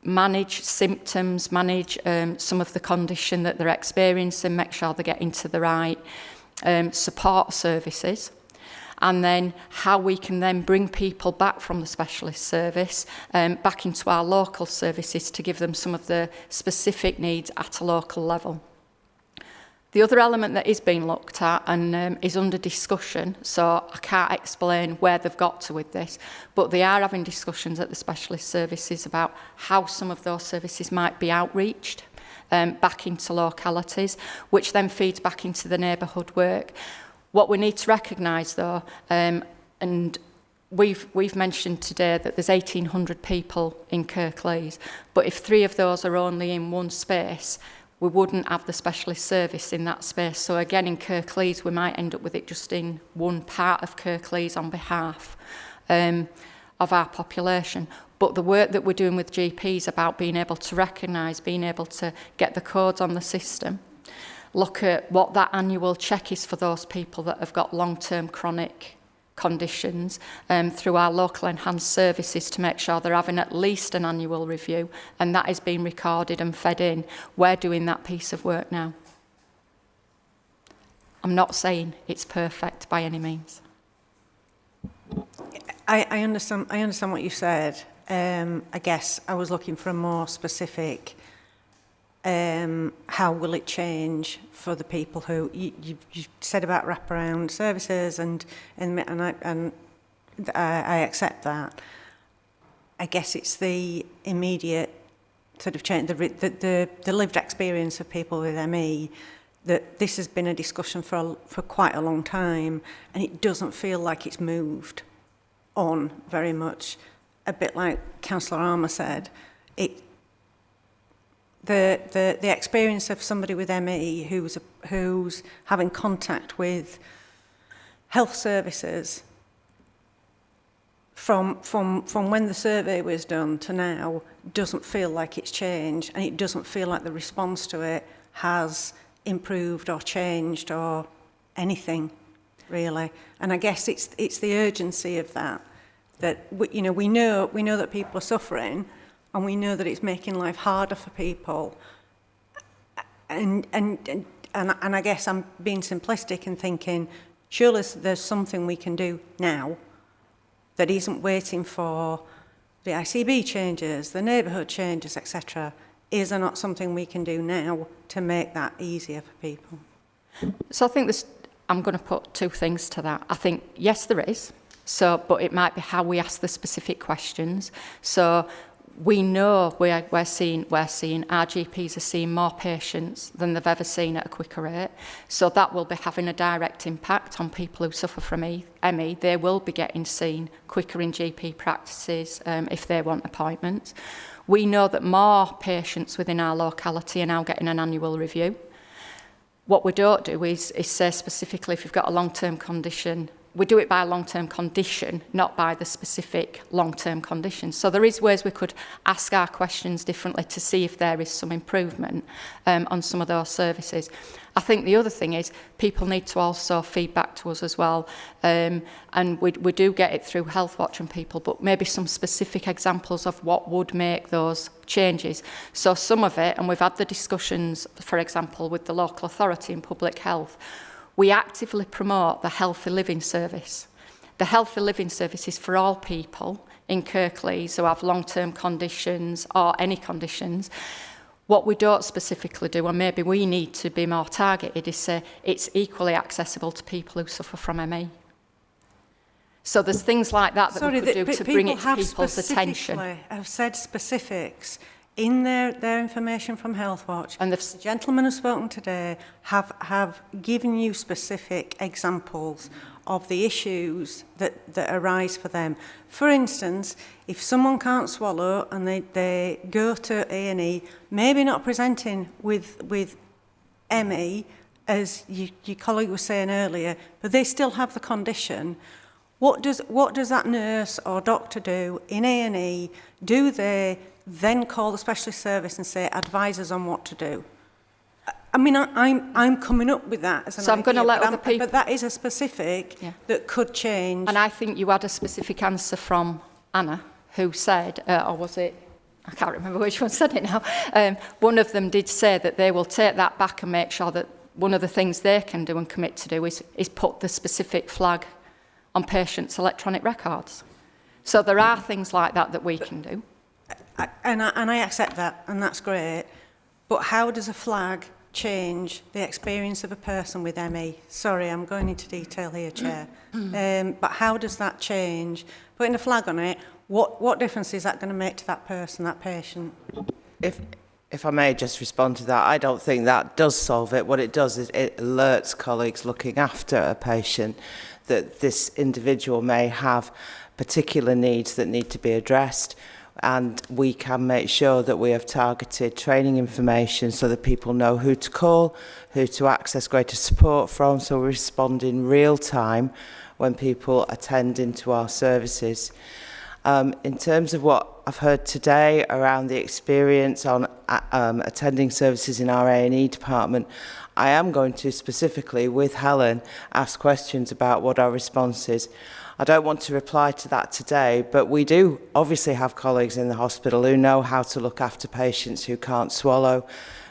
manage symptoms, manage some of the condition that they're experiencing, make sure they're getting to the right support services, and then how we can then bring people back from the specialist service back into our local services to give them some of the specific needs at a local level. The other element that is being looked at and is under discussion, so I can't explain where they've got to with this, but they are having discussions at the specialist services about how some of those services might be outreached back into localities, which then feeds back into the neighbourhood work. What we need to recognise though, and we've mentioned today that there's 1,800 people in Kirklees, but if 3 of those are only in one space, we wouldn't have the specialist service in that space. So again, in Kirklees, we might end up with it just in one part of Kirklees on behalf of our population. But the work that we're doing with GPs about being able to recognise, being able to get the codes on the system, look at what that annual check is for those people that have got long-term chronic conditions through our local enhanced services to make sure they're having at least an annual review, and that is being recorded and fed in. We're doing that piece of work now. I'm not saying it's perfect by any means. I understand what you said. I guess I was looking for a more specific how will it change for the people who you said about wraparound services, and I accept that. I guess it's the immediate sort of change, the lived experience of people with ME, that this has been a discussion for quite a long time, and it doesn't feel like it's moved on very much. A bit like Councillor Armour said, the experience of somebody with ME who's having contact with health services from when the survey was done to now doesn't feel like it's changed, and it doesn't feel like the response to it has improved or changed or anything really. And I guess it's the urgency of that we know that people are suffering, and we know that it's making life harder for people. And I guess I'm being simplistic and thinking, surely there's something we can do now that isn't waiting for the ICB changes, the neighbourhood changes, etc. Is there not something we can do now to make that easier for people? So I think I'm going to put 2 things to that. I think, yes, there is. But it might be how we ask the specific questions. So we know we're seeing our GPs are seeing more patients than they've ever seen at a quicker rate. So that will be having a direct impact on people who suffer from ME. They will be getting seen quicker in GP practices if they want appointments. We know that more patients within our locality are now getting an annual review. What we don't do is say specifically if you've got a long-term condition, we do it by a long-term condition, not by the specific long-term condition. So there is ways we could ask our questions differently to see if there is some improvement on some of those services. I think the other thing is people need to also feed back to us as well. And we do get it through Health Watch and people, but maybe some specific examples of what would make those changes. So some of it, and we've had the discussions, for example, with the local authority in public health, we actively promote the Healthy Living Service. The Healthy Living Service is for all people in Kirklees who have long-term conditions or any conditions. What we don't specifically do, and maybe we need to be more targeted, is say it's equally accessible to people who suffer from ME. So there's things like that we could do to bring it to people's attention. Have said specifics in their information from Health Watch, and the gentlemen who've spoken today have given you specific examples of the issues that arise for them. For instance, if someone can't swallow and they go to A&E, maybe not presenting with ME, as your colleague was saying earlier, but they still have the condition, what does that nurse or doctor do in A&E? Do they then call the specialist service and say, advise us on what to do? I mean, I'm coming up with that as an idea. So I'm going to let other people... But that is a specific that could change. And I think you had a specific answer from Anna, who said, or was it... I can't remember which one said it now. One of them did say that they will take that back and make sure that one of the things they can do and commit to do is put the specific flag on patients' electronic records. So there are things like that we can do. And I accept that, and that's great. But how does a flag change the experience of a person with ME? Sorry, I'm going into detail here, Chair. But how does that change? Putting a flag on it, what difference is that going to make to that person, that patient? If I may just respond to that, I don't think that does solve it. What it does is it alerts colleagues looking after a patient that this individual may have particular needs that need to be addressed, and we can make sure that we have targeted training information so that people know who to call, who to access greater support from, so we respond in real time when people attend into our services. In terms of what I've heard today around the experience on attending services in our A&E department, I am going to specifically, with Helen, ask questions about what our response is. I don't want to reply to that today, but we do obviously have colleagues in the hospital who know how to look after patients who can't swallow.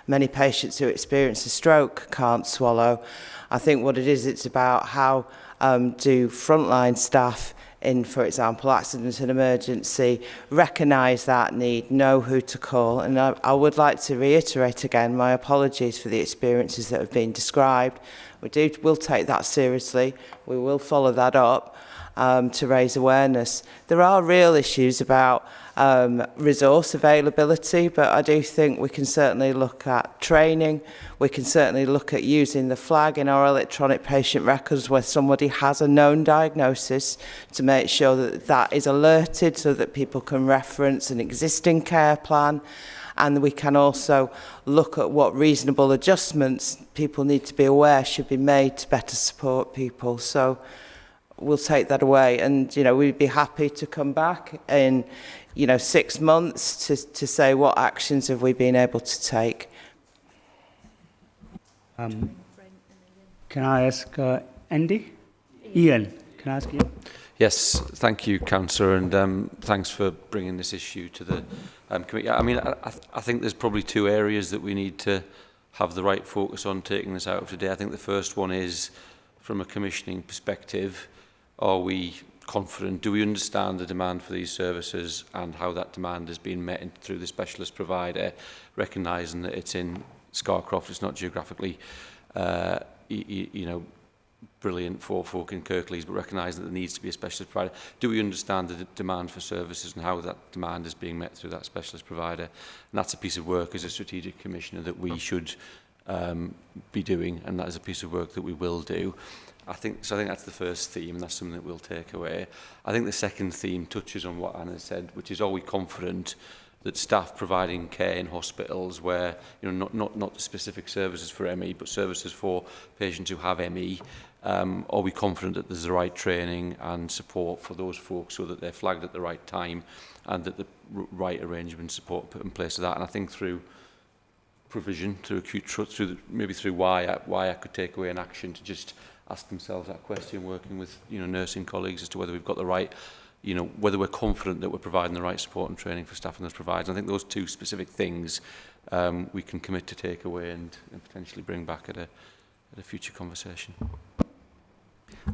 Many patients who experience a stroke can't swallow. I think what it is, it's about how do frontline staff in, for example, accident and emergency, recognise that need, know who to call. And I would like to reiterate again my apologies for the experiences that have been described. We'll take that seriously. We will follow that up to raise awareness. There are real issues about resource availability, but I do think we can certainly look at training. We can certainly look at using the flag in our electronic patient records where somebody has a known diagnosis to make sure that that is alerted so that people can reference an existing care plan. And we can also look at what reasonable adjustments people need to be aware should be made to better support people. So we'll take that away, and we'd be happy to come back in 6 months to say what actions have we been able to take. Can I ask Andy? Ian, can I ask you? Yes, thank you, Councillor, and thanks for bringing this issue to the committee. I mean, I think there's probably two areas that we need to have the right focus on taking this out of today. I think the first one is, from a commissioning perspective, are we confident? Do we understand the demand for these services and how that demand has been met through the specialist provider, recognising that it's in Scarcroft, it's not geographically, brilliant for folk in Kirklees, but recognising that there needs to be a specialist provider. Do we understand the demand for services and how that demand is being met through that specialist provider? And that's a piece of work as a strategic commissioner that we should be doing, and that is a piece of work that we will do. I think that's the first theme, and that's something that we'll take away. I think the second theme touches on what Anna said, which is, are we confident that staff providing care in hospitals where, not the specific services for ME, but services for patients who have ME, are we confident that there's the right training and support for those folks so that they're flagged at the right time and that the right arrangement support put in place for that? And I think through provision, through acute trust, maybe through why I could take away an action to just ask themselves that question, working with nursing colleagues as to whether we've got the right, whether we're confident that we're providing the right support and training for staff and those providers. I think those two specific things we can commit to take away and potentially bring back at a future conversation.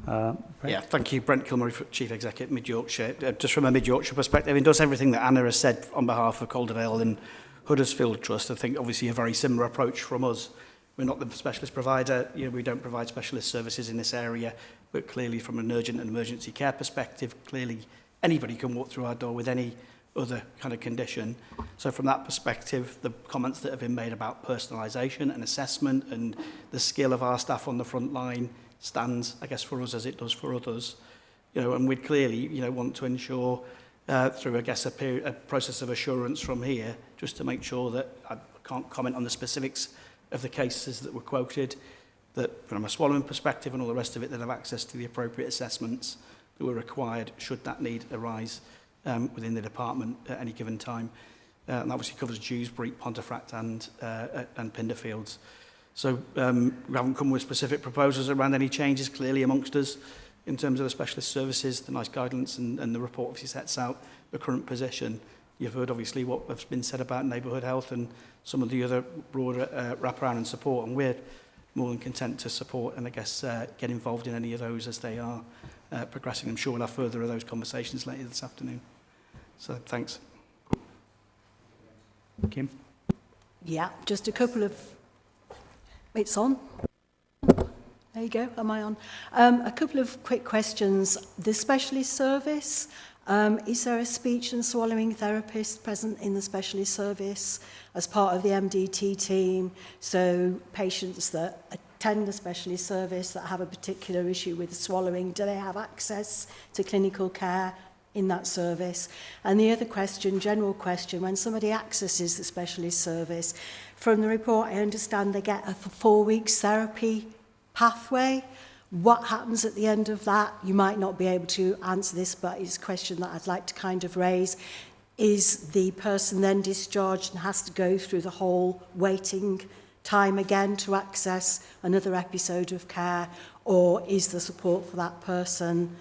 Yeah, thank you, Brent Kilmurray, Chief Executive, Mid Yorkshire. Just from a Mid Yorkshire perspective, it does everything that Anna has said on behalf of Calderdale and Huddersfield Trust. I think obviously a very similar approach from us. We're not the specialist provider, we don't provide specialist services in this area, but clearly from an urgent and emergency care perspective, clearly anybody can walk through our door with any other kind of condition. So from that perspective, the comments that have been made about personalisation and assessment and the skill of our staff on the front line stands, I guess, for us as it does for others. You know, and we'd clearly, you know, want to ensure through, I guess, a process of assurance from here, just to make sure that I can't comment on the specifics of the cases that were quoted, that from a swallowing perspective and all the rest of it, that have access to the appropriate assessments that were required should that need arise within the department at any given time. And that obviously covers Dewsbury, Pontefract and Pinderfields. So we haven't come with specific proposals around any changes clearly amongst us in terms of the specialist services. The NICE guidance and the report obviously sets out the current position. You've heard obviously what has been said about neighbourhood health and some of the other broader wraparound and support, and we're more than content to support and I guess get involved in any of those as they are progressing. I'm sure we'll have further of those conversations later this afternoon. So thanks. Kim? Yeah, just a couple of... It's on. There you go, am I on? A couple of quick questions. The specialist service, is there a speech and swallowing therapist present in the specialist service as part of the MDT team? So patients that attend the specialist service that have a particular issue with swallowing, do they have access to clinical care in that service? And the other question, general question, when somebody accesses the specialist service, from the report I understand they get a 4 weeks therapy pathway. What happens at the end of that? You might not be able to answer this, but it's a question that I'd like to kind of raise. Is the person then discharged and has to go through the whole waiting time again to access another episode of care, or is the support for that person,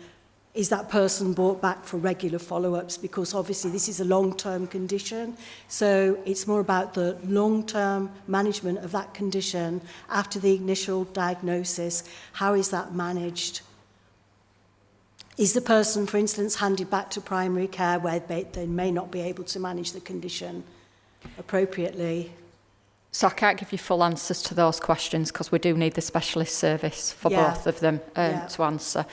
is that person brought back for regular follow-ups? Because obviously this is a long-term condition, so it's more about the long-term management of that condition after the initial diagnosis. How is that managed? Is the person, for instance, handed back to primary care where they may not be able to manage the condition appropriately? So I can't give you full answers to those questions because we do need the specialist service for both of them to answer.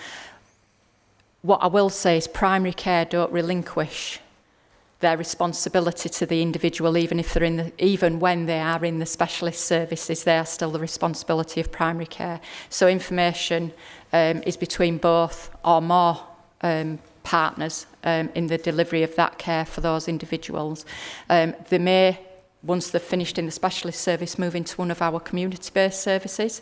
What I will say is primary care don't relinquish their responsibility to the individual, even if they're even when they are in the specialist services, they are still the responsibility of primary care. So information is between both or more partners in the delivery of that care for those individuals. They may, once they've finished in the specialist service, move into one of our community-based services.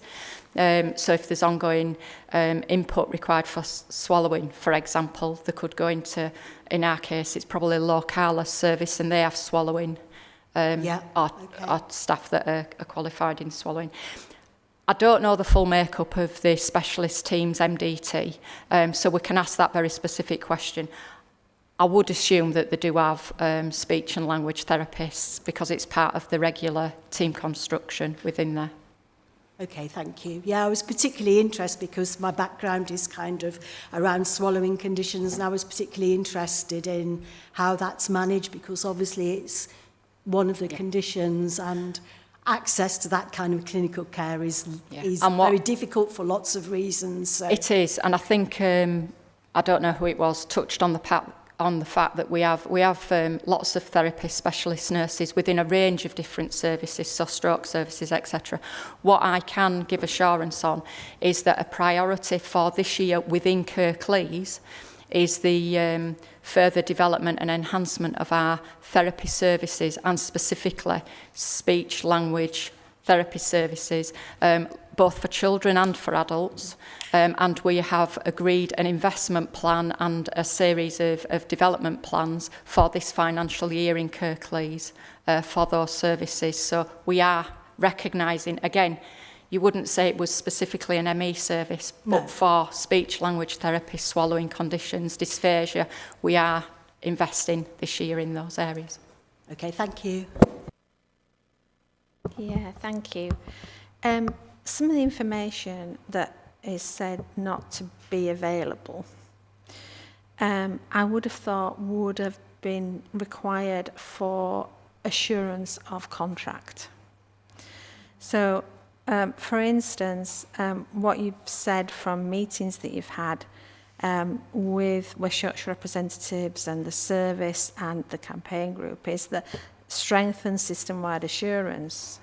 So if there's ongoing input required for swallowing, for example, they could go into, in our case, it's probably a low-carless service and they have swallowing or staff that are qualified in swallowing. I don't know the full makeup of the specialist team's MDT, so we can ask that very specific question. I would assume that they do have speech and language therapists because it's part of the regular team construction within there. Okay, thank you. Yeah, I was particularly interested because my background is kind of around swallowing conditions, and I was particularly interested in how that's managed because obviously it's one of the conditions, and access to that kind of clinical care is very difficult for lots of reasons. So. It is, and I think, I don't know who it was, touched on the fact that we have lots of therapists, specialist nurses within a range of different services, so stroke services, etc. What I can give assurance on is that a priority for this year within Kirklees is the further development and enhancement of our therapy services, and specifically speech language therapy services, both for children and for adults. And we have agreed an investment plan and a series of development plans for this financial year in Kirklees for those services. So we are recognising, again, you wouldn't say it was specifically an ME service, but for speech language therapy, swallowing conditions, dysphagia, we are investing this year in those areas. Okay, thank you. Yeah, thank you. Some of the information that is said not to be available, I would have thought would have been required for assurance of contract. So, for instance, what you've said from meetings that you've had with West Yorkshire representatives and the service and the campaign group is that strengthen system-wide assurance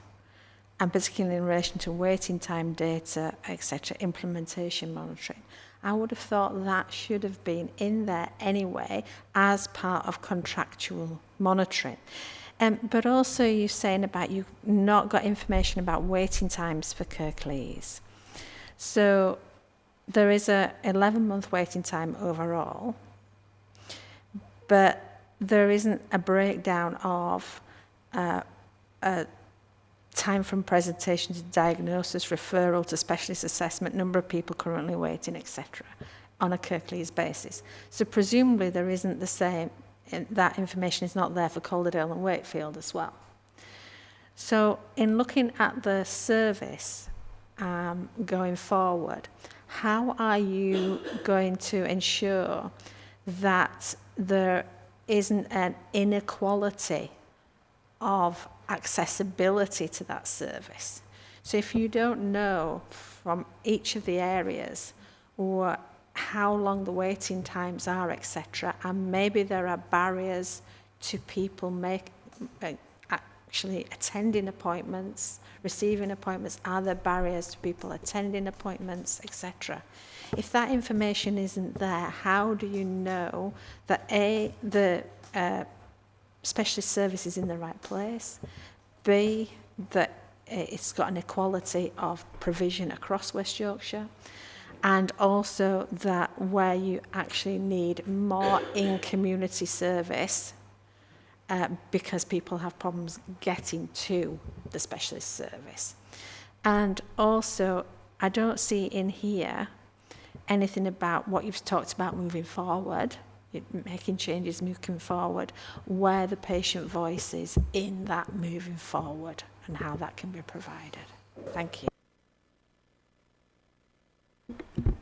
and particularly in relation to waiting time data, etc., implementation monitoring. I would have thought that should have been in there anyway as part of contractual monitoring. But also you're saying about you've not got information about waiting times for Kirklees. So there is a 11-month waiting time overall, but there isn't a breakdown of a time from presentation to diagnosis, referral to specialist assessment, number of people currently waiting, etc., on a Kirklees basis. So presumably there isn't the same, that information is not there for Calderdale and Wakefield as well. So in looking at the service going forward, how are you going to ensure that there isn't an inequality of accessibility to that service? So if you don't know from each of the areas or how long the waiting times are, etc., and maybe there are barriers to people actually attending appointments, receiving appointments, are there barriers to people attending appointments, etc. If that information isn't there, how do you know that A, the specialist service is in the right place, B, that it's got an equality of provision across West Yorkshire, and also that where you actually need more in-community service because people have problems getting to the specialist service. And also, I don't see in here anything about what you've talked about moving forward, making changes moving forward, where the patient voice is in that moving forward and how that can be provided. Thank you.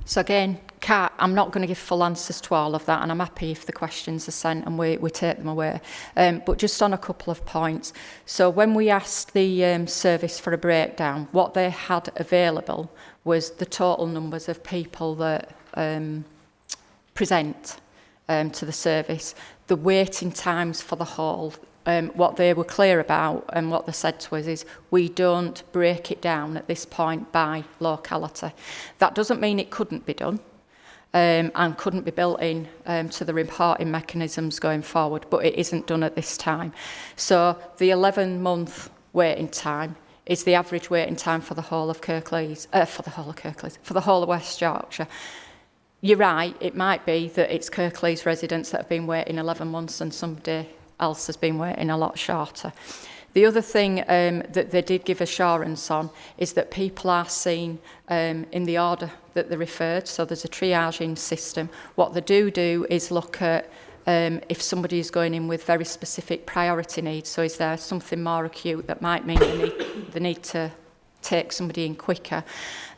So again, Kat, I'm not going to give full answers to all of that, and I'm happy if the questions are sent and we take them away. But just on a couple of points. So when we asked the service for a breakdown, what they had available was the total numbers of people that present to the service, the waiting times for the whole. What they were clear about and what they said to us is we don't break it down at this point by locality. That doesn't mean it couldn't be done and couldn't be built in to the reporting mechanisms going forward, but it isn't done at this time. So the 11-month waiting time is the average waiting time for the whole of Kirklees, for the whole of West Yorkshire. You're right, it might be that it's Kirklees residents that have been waiting 11 months and somebody else has been waiting a lot shorter. The other thing that they did give assurance on is that people are seen in the order that they're referred, so there's a triaging system. What they do is look at if somebody is going in with very specific priority needs, so is there something more acute that might mean they need to take somebody in quicker.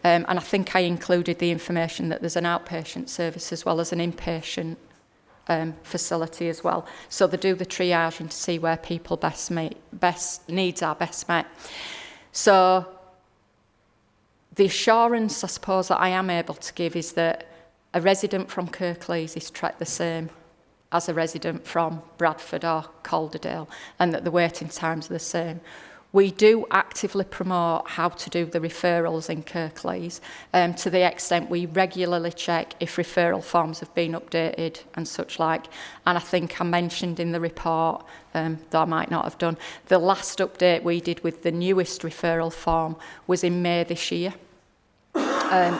And I think I included the information that there's an outpatient service as well as an inpatient facility as well. So they do the triaging to see where people needs are best met. So the assurance, I suppose, that I am able to give is that a resident from Kirklees is treated the same as a resident from Bradford or Calderdale, and that the waiting times are the same. We do actively promote how to do the referrals in Kirklees to the extent we regularly check if referral forms have been updated and such like. And I think I mentioned in the report, though I might not have done, the last update we did with the newest referral form was in May this year.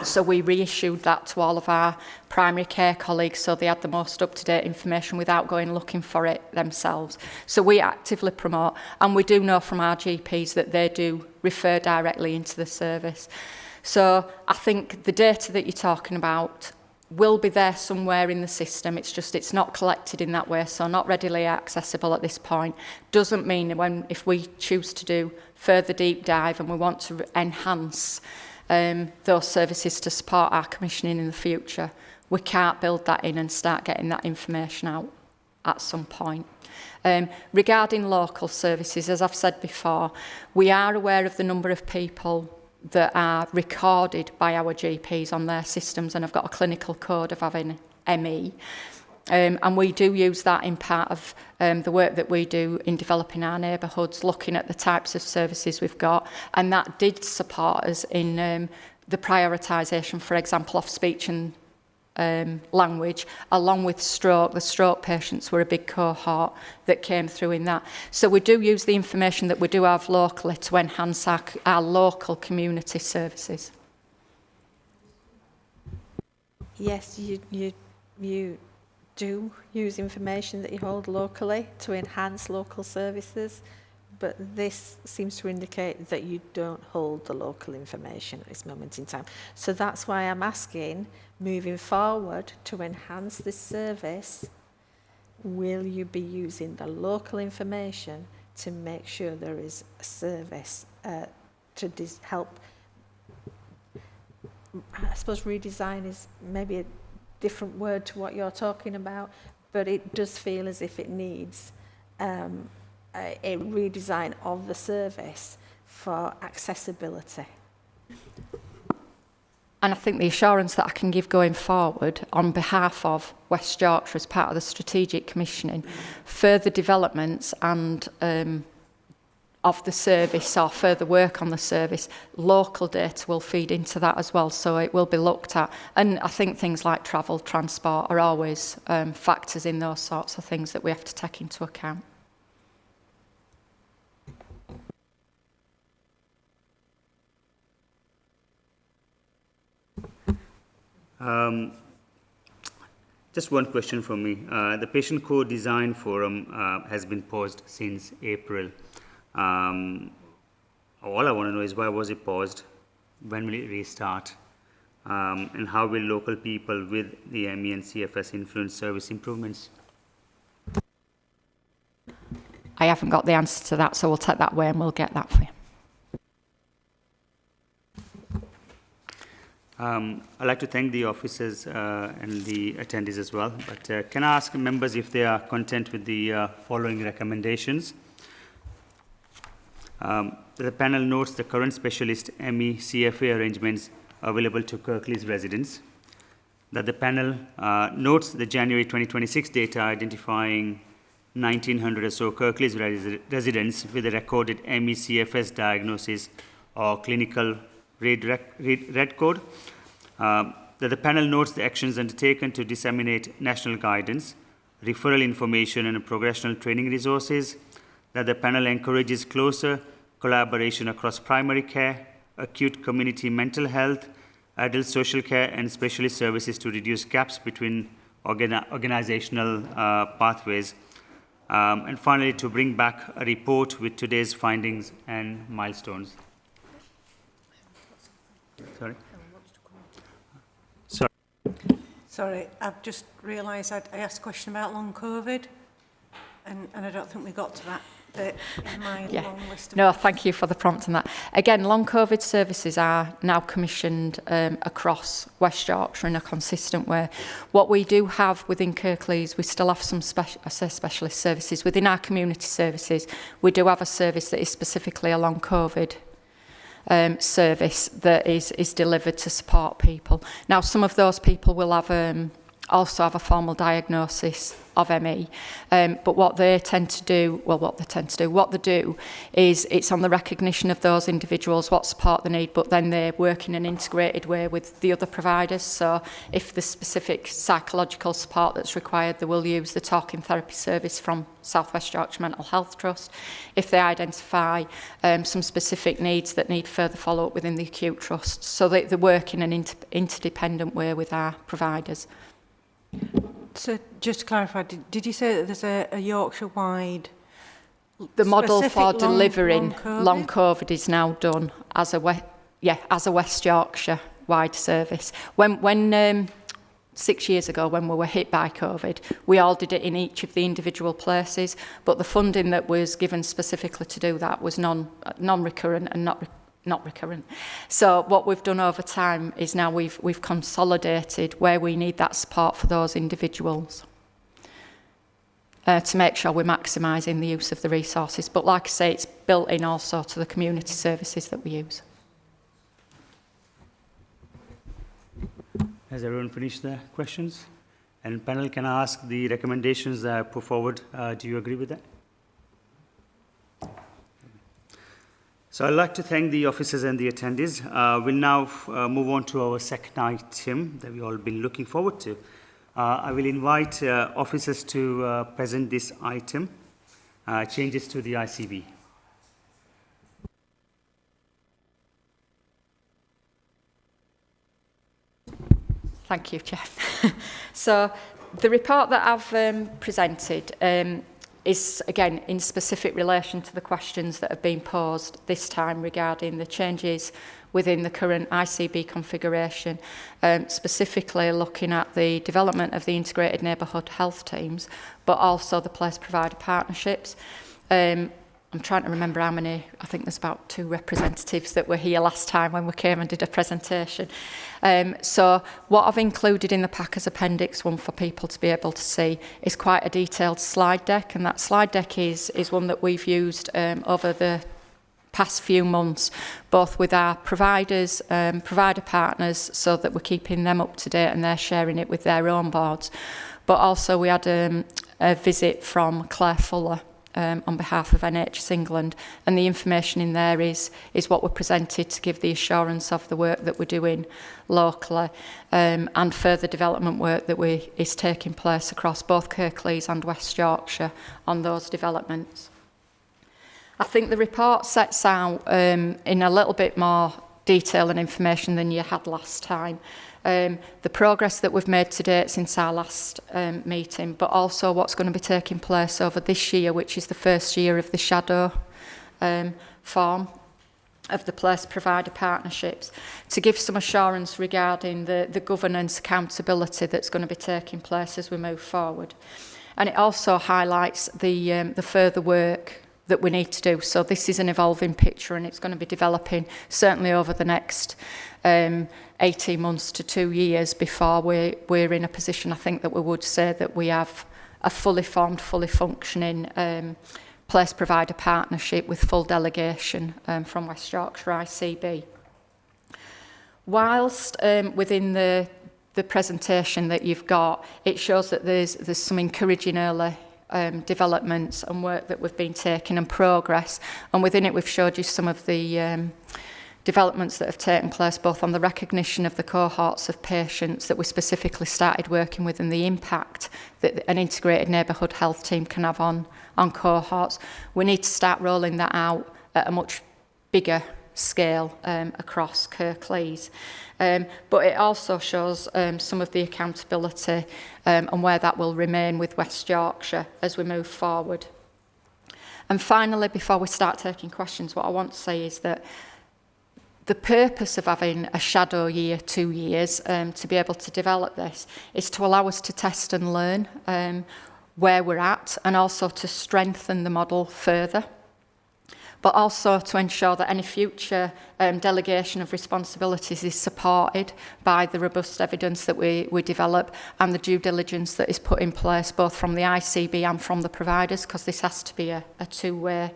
So we reissued that to all of our primary care colleagues so they had the most up-to-date information without going looking for it themselves. So we actively promote, and we do know from our GPs that they do refer directly into the service. So I think the data that you're talking about will be there somewhere in the system. It's just it's not collected in that way, so not readily accessible at this point. Doesn't mean if we choose to do further deep dive and we want to enhance those services to support our commissioning in the future, we can't build that in and start getting that information out at some point. Regarding local services, as I've said before, we are aware of the number of people that are recorded by our GPs on their systems, and have got a clinical code of having ME. And we do use that in part of the work that we do in developing our neighbourhoods, looking at the types of services we've got. And that did support us in the prioritisation, for example, of speech and language, along with stroke. The stroke patients were a big cohort that came through in that. So we do use the information that we do have locally to enhance our local community services. Yes, you do use information that you hold locally to enhance local services, but this seems to indicate that you don't hold the local information at this moment in time. So that's why I'm asking, moving forward to enhance this service, will you be using the local information to make sure there is a service to help? I suppose redesign is maybe a different word to what you're talking about, but it does feel as if it needs a redesign of the service for accessibility. And I think the assurance that I can give going forward on behalf of West Yorkshire as part of the strategic commissioning, further developments and of the service or further work on the service, local data will feed into that as well, so it will be looked at. And I think things like travel, transport are always factors in those sorts of things that we have to take into account. Just one question from me. The Patient Co-Design Forum has been paused since April. All I want to know is why was it paused? When will it restart? And how will local people with the ME and CFS influence service improvements? I haven't got the answer to that, so we'll take that away and we'll get that for you. I'd like to thank the officers and the attendees as well, but can I ask members if they are content with the following recommendations? The panel notes the current specialist ME CFA arrangements available to Kirklees residents. That the panel notes the January 2026 data identifying 1,900 or so Kirklees residents with a recorded ME CFS diagnosis or clinical red code. That the panel notes the actions undertaken to disseminate national guidance, referral information and progressional training resources. That the panel encourages closer collaboration across primary care, acute community mental health, adult social care and specialist services to reduce gaps between organizational pathways. And finally, to bring back a report with today's findings and milestones. Sorry, I've just realised I asked a question about long COVID, and I don't think we got to that bit in my long list of... No, thank you for the prompt on that. Again, long COVID services are now commissioned across West Yorkshire in a consistent way. What we do have within Kirklees, we still have some specialist services. Within our community services, we do have a service that is specifically a long COVID service that is delivered to support people. Now, some of those people will have also have a formal diagnosis of ME, but what they do is it's on the recognition of those individuals, what support they need, but then they work in an integrated way with the other providers. So if the specific psychological support that's required, they will use the talking therapy service from South West Yorkshire Mental Health Trust. If they identify some specific needs that need further follow-up within the acute trust, so they work in an interdependent way with our providers. So just to clarify, did you say that there's a Yorkshire-wide... The model for delivering long COVID is now done as a West Yorkshire-wide service. When 6 years ago, when we were hit by COVID, we all did it in each of the individual places, but the funding that was given specifically to do that was non-recurrent and not recurrent. So what we've done over time is now we've consolidated where we need that support for those individuals to make sure we're maximising the use of the resources. But like I say, it's built in also to the community services that we use. Has everyone finished their questions? And panel, can I ask the recommendations that I put forward? Do you agree with that? So I'd like to thank the officers and the attendees. We'll now move on to our second item that we've all been looking forward to. I will invite officers to present this item, changes to the ICB. Thank you, Chair. So the report that I've presented is, again, in specific relation to the questions that have been posed this time regarding the changes within the current ICB configuration, specifically looking at the development of the integrated neighbourhood health teams, but also the place provider partnerships. I'm trying to remember how many, I think there's about 2 representatives that were here last time when we came and did a presentation. So what I've included in the pack as Appendix 1 for people to be able to see is quite a detailed slide deck, and that slide deck is one that we've used over the past few months, both with our providers, provider partners, so that we're keeping them up to date and they're sharing it with their own boards. But also we had a visit from Claire Fuller on behalf of NHS England, and the information in there is what we're presented to give the assurance of the work that we're doing locally, and further development work that is taking place across both Kirklees and West Yorkshire on those developments. I think the report sets out in a little bit more detail and information than you had last time. The progress that we've made to date since our last meeting, but also what's going to be taking place over this year, which is the first year of the shadow form of the place provider partnerships, to give some assurance regarding the governance accountability that's going to be taking place as we move forward. And it also highlights the further work that we need to do. So this is an evolving picture, and it's going to be developing certainly over the next 18 months to 2 years before we're in a position, I think, that we would say that we have a fully formed, fully functioning place provider partnership with full delegation from West Yorkshire ICB. Whilst within the presentation that you've got, it shows that there's some encouraging early developments and work that we've been taking and progress, and within it we've showed you some of the developments that have taken place both on the recognition of the cohorts of patients that we specifically started working with and the impact that an integrated neighbourhood health team can have on cohorts. We need to start rolling that out at a much bigger scale across Kirklees. But it also shows some of the accountability and where that will remain with West Yorkshire as we move forward. And finally, before we start taking questions, what I want to say is that the purpose of having a shadow year, 2 years, to be able to develop this is to allow us to test and learn where we're at, and also to strengthen the model further, but also to ensure that any future delegation of responsibilities is supported by the robust evidence that we develop and the due diligence that is put in place both from the ICB and from the providers, because this has to be a two-way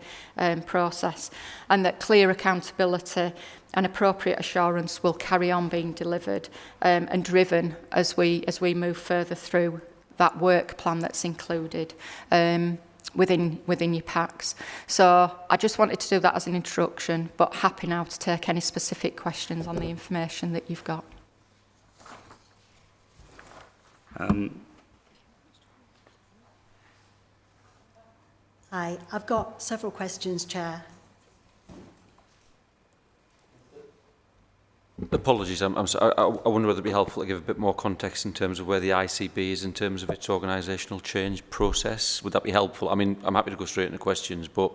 process, and that clear accountability and appropriate assurance will carry on being delivered and driven as we move further through that work plan that's included within your packs. So I just wanted to do that as an introduction, but happy now to take any specific questions on the information that you've got. Hi, I've got several questions, Chair. Apologies, I wonder whether it'd be helpful to give a bit more context in terms of where the ICB is in terms of its organisational change process. Would that be helpful? I mean, I'm happy to go straight into questions, but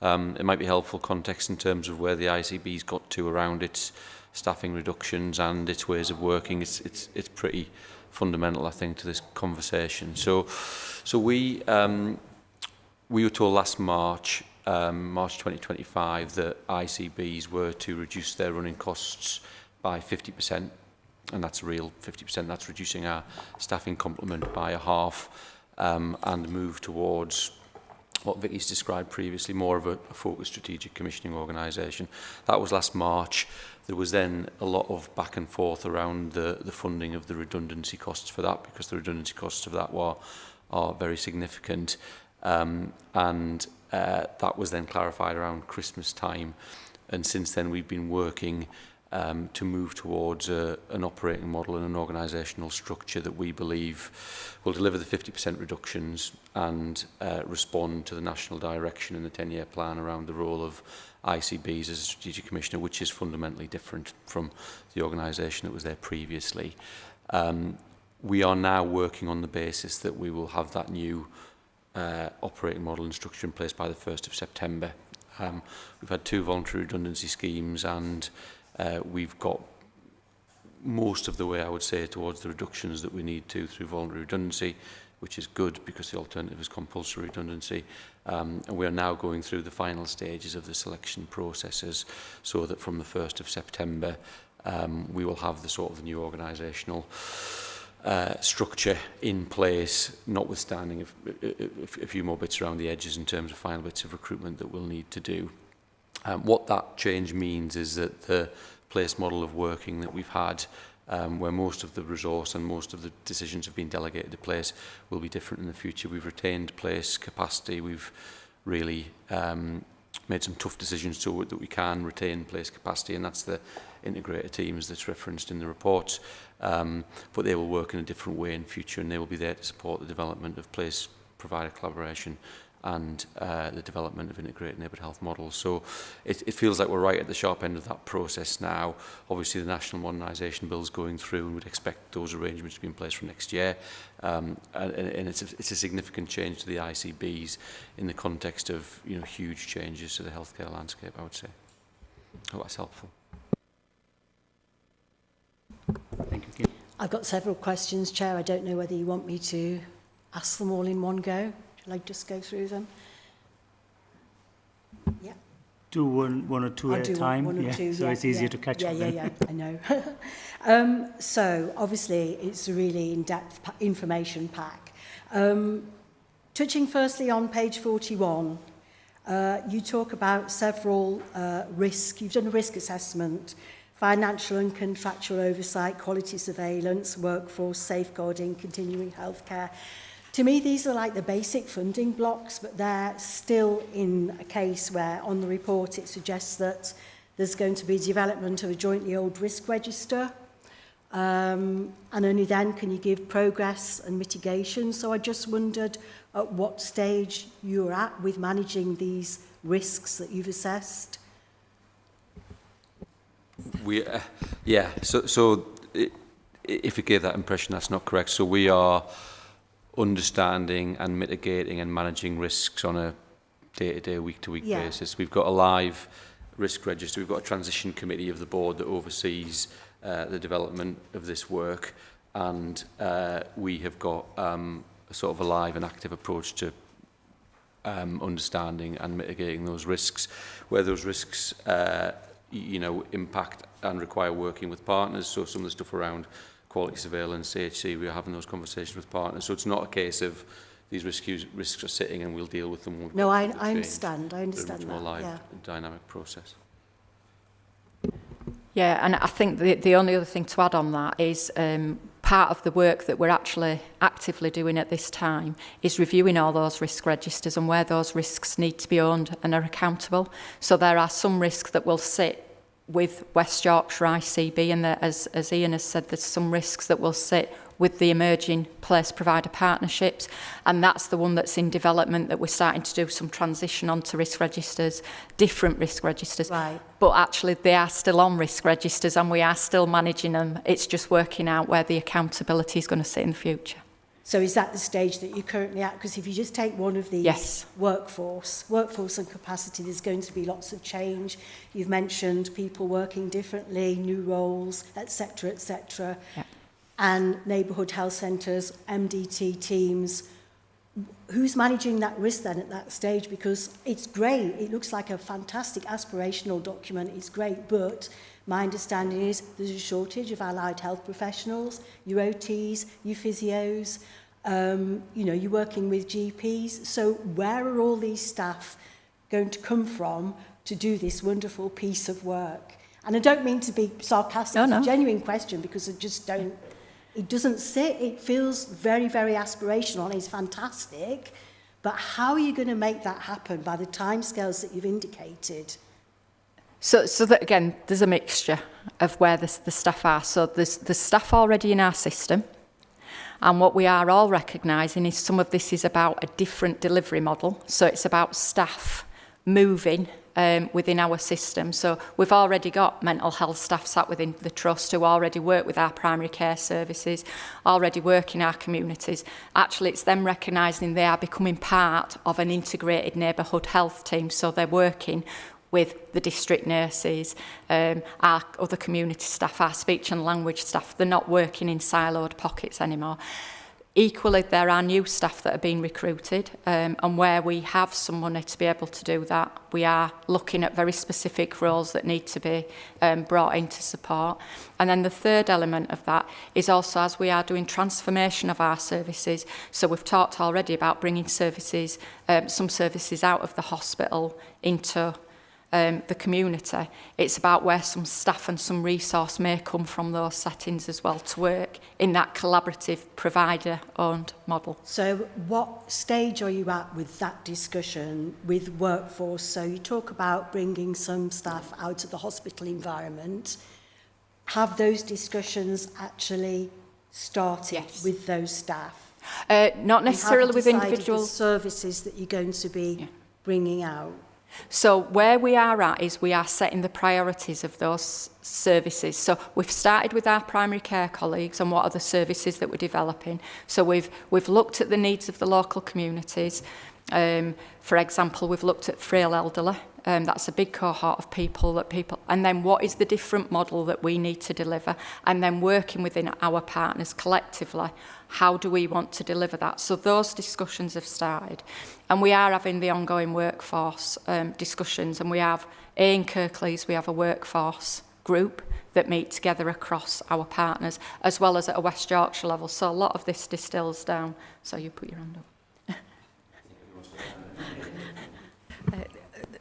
it might be helpful context in terms of where the ICB's got to around its staffing reductions and its ways of working. It's pretty fundamental, I think, to this conversation. So we were told last March, March 2025, that ICBs were to reduce their running costs by 50%, and that's a real 50%. That's reducing our staffing complement by a half, and move towards what Vicky's described previously, more of a focused strategic commissioning organisation. That was last March. There was then a lot of back and forth around the funding of the redundancy costs for that, because the redundancy costs of that are very significant. That was then clarified around Christmas time. And since then, we've been working to move towards an operating model and an organisational structure that we believe will deliver the 50% reductions and respond to the national direction in the 10-year plan around the role of ICBs as a strategic commissioner, which is fundamentally different from the organisation that was there previously. We are now working on the basis that we will have that new operating model and structure in place by the 1st of September. We've had 2 voluntary redundancy schemes, and we've got most of the way, I would say, towards the reductions that we need to through voluntary redundancy, which is good because the alternative is compulsory redundancy. And we are now going through the final stages of the selection processes, so that from the 1st of September, we will have the sort of new organisational structure in place, notwithstanding a few more bits around the edges in terms of final bits of recruitment that we'll need to do. What that change means is that the place model of working that we've had, where most of the resource and most of the decisions have been delegated to place, will be different in the future. We've retained place capacity. We've really made some tough decisions so that we can retain place capacity, and that's the integrator teams that's referenced in the reports. But they will work in a different way in future, and they will be there to support the development of place provider collaboration and the development of integrated neighbourhood health models. So it feels like we're right at the sharp end of that process now. Obviously, the National Modernisation Bill is going through, and we'd expect those arrangements to be in place from next year. And it's a significant change to the ICBs in the context of huge changes to the healthcare landscape, I would say. I hope that's helpful. Thank you. I've got several questions, Chair. I don't know whether you want me to ask them all in one go. Shall I just go through them? Yeah. Do one or two at a time. One or two, so it's easier to catch up. Yeah, I know. So obviously it's a really in-depth information pack. Touching firstly on page 41, you talk about several risks. You've done a risk assessment, financial and contractual oversight, quality surveillance, workforce safeguarding, continuing healthcare. To me, these are like the basic funding blocks, but they're still in a case where on the report it suggests that there's going to be development of a jointly owned risk register, and only then can you give progress and mitigation. So I just wondered at what stage you're at with managing these risks that you've assessed. So if it gave that impression, that's not correct. So we are understanding and mitigating and managing risks on a day-to-day, week-to-week basis. We've got a live risk register. We've got a transition committee of the board that oversees the development of this work, and we have got a sort of a live and active approach to understanding and mitigating those risks. Where those risks impact and require working with partners, so some of the stuff around quality surveillance, CHC, we are having those conversations with partners. So it's not a case of these risks are sitting and we'll deal with them. No, I understand. I understand that. It's a much more live, dynamic process. Yeah, and I think the only other thing to add on that is part of the work that we're actually actively doing at this time is reviewing all those risk registers and where those risks need to be owned and are accountable. So there are some risks that will sit with West Yorkshire ICB, and as Ian has said, there's some risks that will sit with the emerging place provider partnerships, and that's the one that's in development that we're starting to do some transition onto risk registers, different risk registers. Right. But actually they are still on risk registers and we are still managing them. It's just working out where the accountability is going to sit in the future. So is that the stage that you're currently at? Because if you just take one of these, workforce and capacity, there's going to be lots of change. You've mentioned people working differently, new roles, etc., etc. Yeah. And neighbourhood health centres, MDT teams. Who's managing that risk then at that stage? Because it's great. It looks like a fantastic aspirational document. It's great, but my understanding is there's a shortage of allied health professionals, your OTs, your physios. You know, you're working with GPs. So where are all these staff going to come from to do this wonderful piece of work? And I don't mean to be sarcastic, It's a genuine question, because I just don't, it doesn't sit, it feels very, very aspirational and it's fantastic, but how are you going to make that happen by the timescales that you've indicated? So that, again, there's a mixture of where the staff are. So there's the staff already in our system, and what we are all recognising is some of this is about a different delivery model. So it's about staff moving within our system. So we've already got mental health staff sat within the trust who already work with our primary care services, already work in our communities. Actually, it's them recognising they are becoming part of an integrated neighbourhood health team. So they're working with the district nurses, our other community staff, our speech and language staff. They're not working in siloed pockets anymore. Equally, there are new staff that are being recruited, and where we have some money to be able to do that, we are looking at very specific roles that need to be brought in to support. And then the third element of that is also as we are doing transformation of our services. So we've talked already about bringing services, some services out of the hospital into the community. It's about where some staff and some resource may come from those settings as well to work in that collaborative provider-owned model. So what stage are you at with that discussion with workforce? So you talk about bringing some staff out of the hospital environment. Have those discussions actually started with those staff? Not necessarily with individual the services that you're going to be bringing out. So where we are at is we are setting the priorities of those services. So we've started with our primary care colleagues and what are the services that we're developing. So we've looked at the needs of the local communities. For example, we've looked at frail elderly. That's a big cohort of people and then what is the different model that we need to deliver, and then working within our partners collectively, how do we want to deliver that? So those discussions have started, and we are having the ongoing workforce discussions, and we have in Kirklees, we have a workforce group that meet together across our partners, as well as at a West Yorkshire level. So a lot of this distills down. So you put your hand up.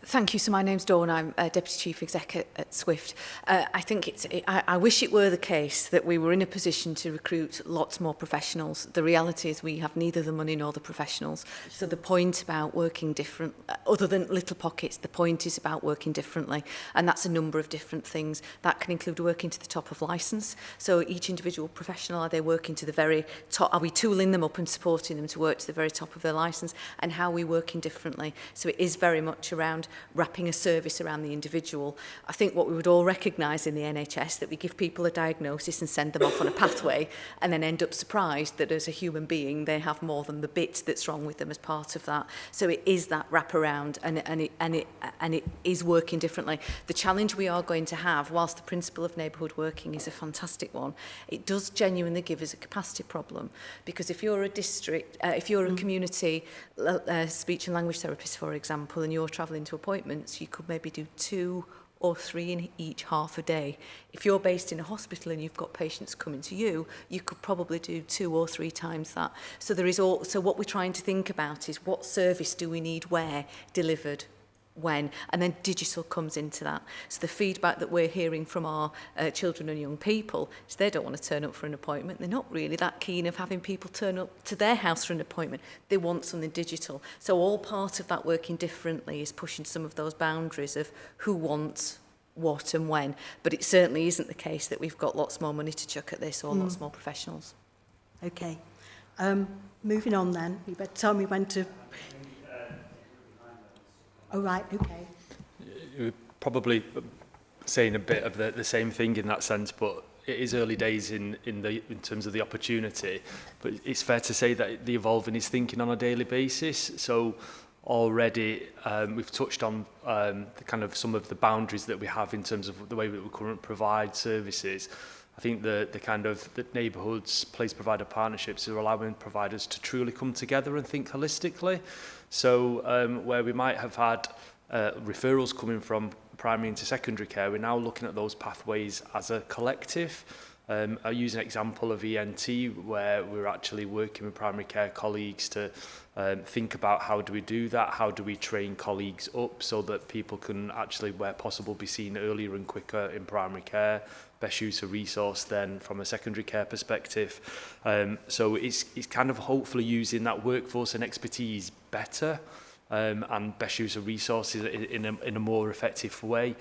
Thank you. So my name's Dawn. I'm Deputy Chief Exec at Swift. I think I wish it were the case that we were in a position to recruit lots more professionals. The reality is we have neither the money nor the professionals. So the point about working different, other than little pockets, the point is about working differently. And that's a number of different things. That can include working to the top of licence. So each individual professional, are they working to the very top? Are we tooling them up and supporting them to work to the very top of their licence? And how are we working differently? So it is very much around wrapping a service around the individual. I think what we would all recognise in the NHS, that we give people a diagnosis and send them off on a pathway and then end up surprised that as a human being they have more than the bit that's wrong with them as part of that. So it is that wraparound, and it is working differently. The challenge we are going to have, whilst the principle of neighbourhood working is a fantastic one, it does genuinely give us a capacity problem, because if you're a district, if you're a community speech and language therapist, for example, and you're travelling to appointments, you could maybe do 2 or 3 in each half a day. If you're based in a hospital and you've got patients coming to you, you could probably do 2 or 3 times that. So there is so what we're trying to think about is what service do we need where, delivered when, and then digital comes into that. So the feedback that we're hearing from our children and young people is they don't want to turn up for an appointment. They're not really that keen of having people turn up to their house for an appointment. They want something digital. So all part of that working differently is pushing some of those boundaries of who wants what and when. But it certainly isn't the case that we've got lots more money to chuck at this or lots more professionals. Okay. Moving on then. You better tell me when to... Oh, right, okay. You're probably saying a bit of the same thing in that sense, but it is early days in terms of the opportunity. But it's fair to say that the evolving is thinking on a daily basis. So already we've touched on the kind of some of the boundaries that we have in terms of the way that we currently provide services. I think the kind of the neighbourhoods, place provider partnerships are allowing providers to truly come together and think holistically. So where we might have had referrals coming from primary into secondary care, we're now looking at those pathways as a collective. I use an example of ENT where we're actually working with primary care colleagues to think about how do we do that, how do we train colleagues up so that people can actually, where possible, be seen earlier and quicker in primary care, best use of resource then from a secondary care perspective. So it's kind of hopefully using that workforce and expertise better and best use of resources in a more effective way.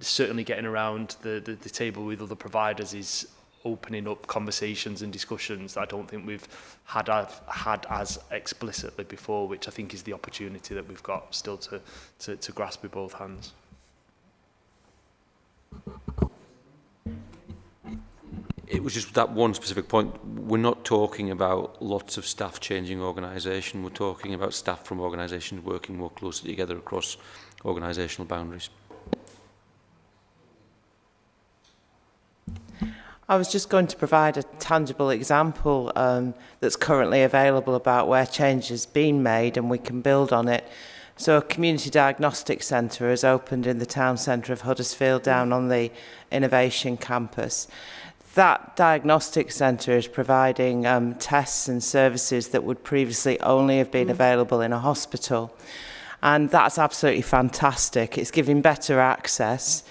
Certainly getting around the table with other providers is opening up conversations and discussions that I don't think we've had as explicitly before, which I think is the opportunity that we've got still to grasp with both hands. It was just that one specific point. We're not talking about lots of staff changing organisation. We're talking about staff from organisations working more closely together across organisational boundaries. I was just going to provide a tangible example that's currently available about where change has been made and we can build on it. So a community diagnostic centre has opened in the town centre of Huddersfield down on the Innovation campus. That diagnostic centre is providing tests and services that would previously only have been available in a hospital. And that's absolutely fantastic. It's giving better access.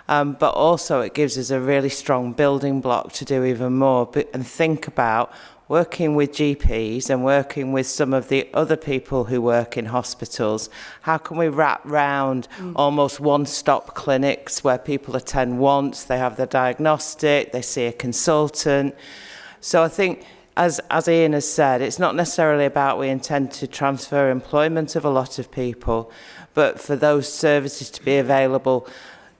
But also it gives us a really strong building block to do even more and think about working with GPs and working with some of the other people who work in hospitals. How can we wrap round almost one-stop clinics where people attend once, they have their diagnostic, they see a consultant. So I think, as Ian has said, it's not necessarily about we intend to transfer employment of a lot of people, but for those services to be available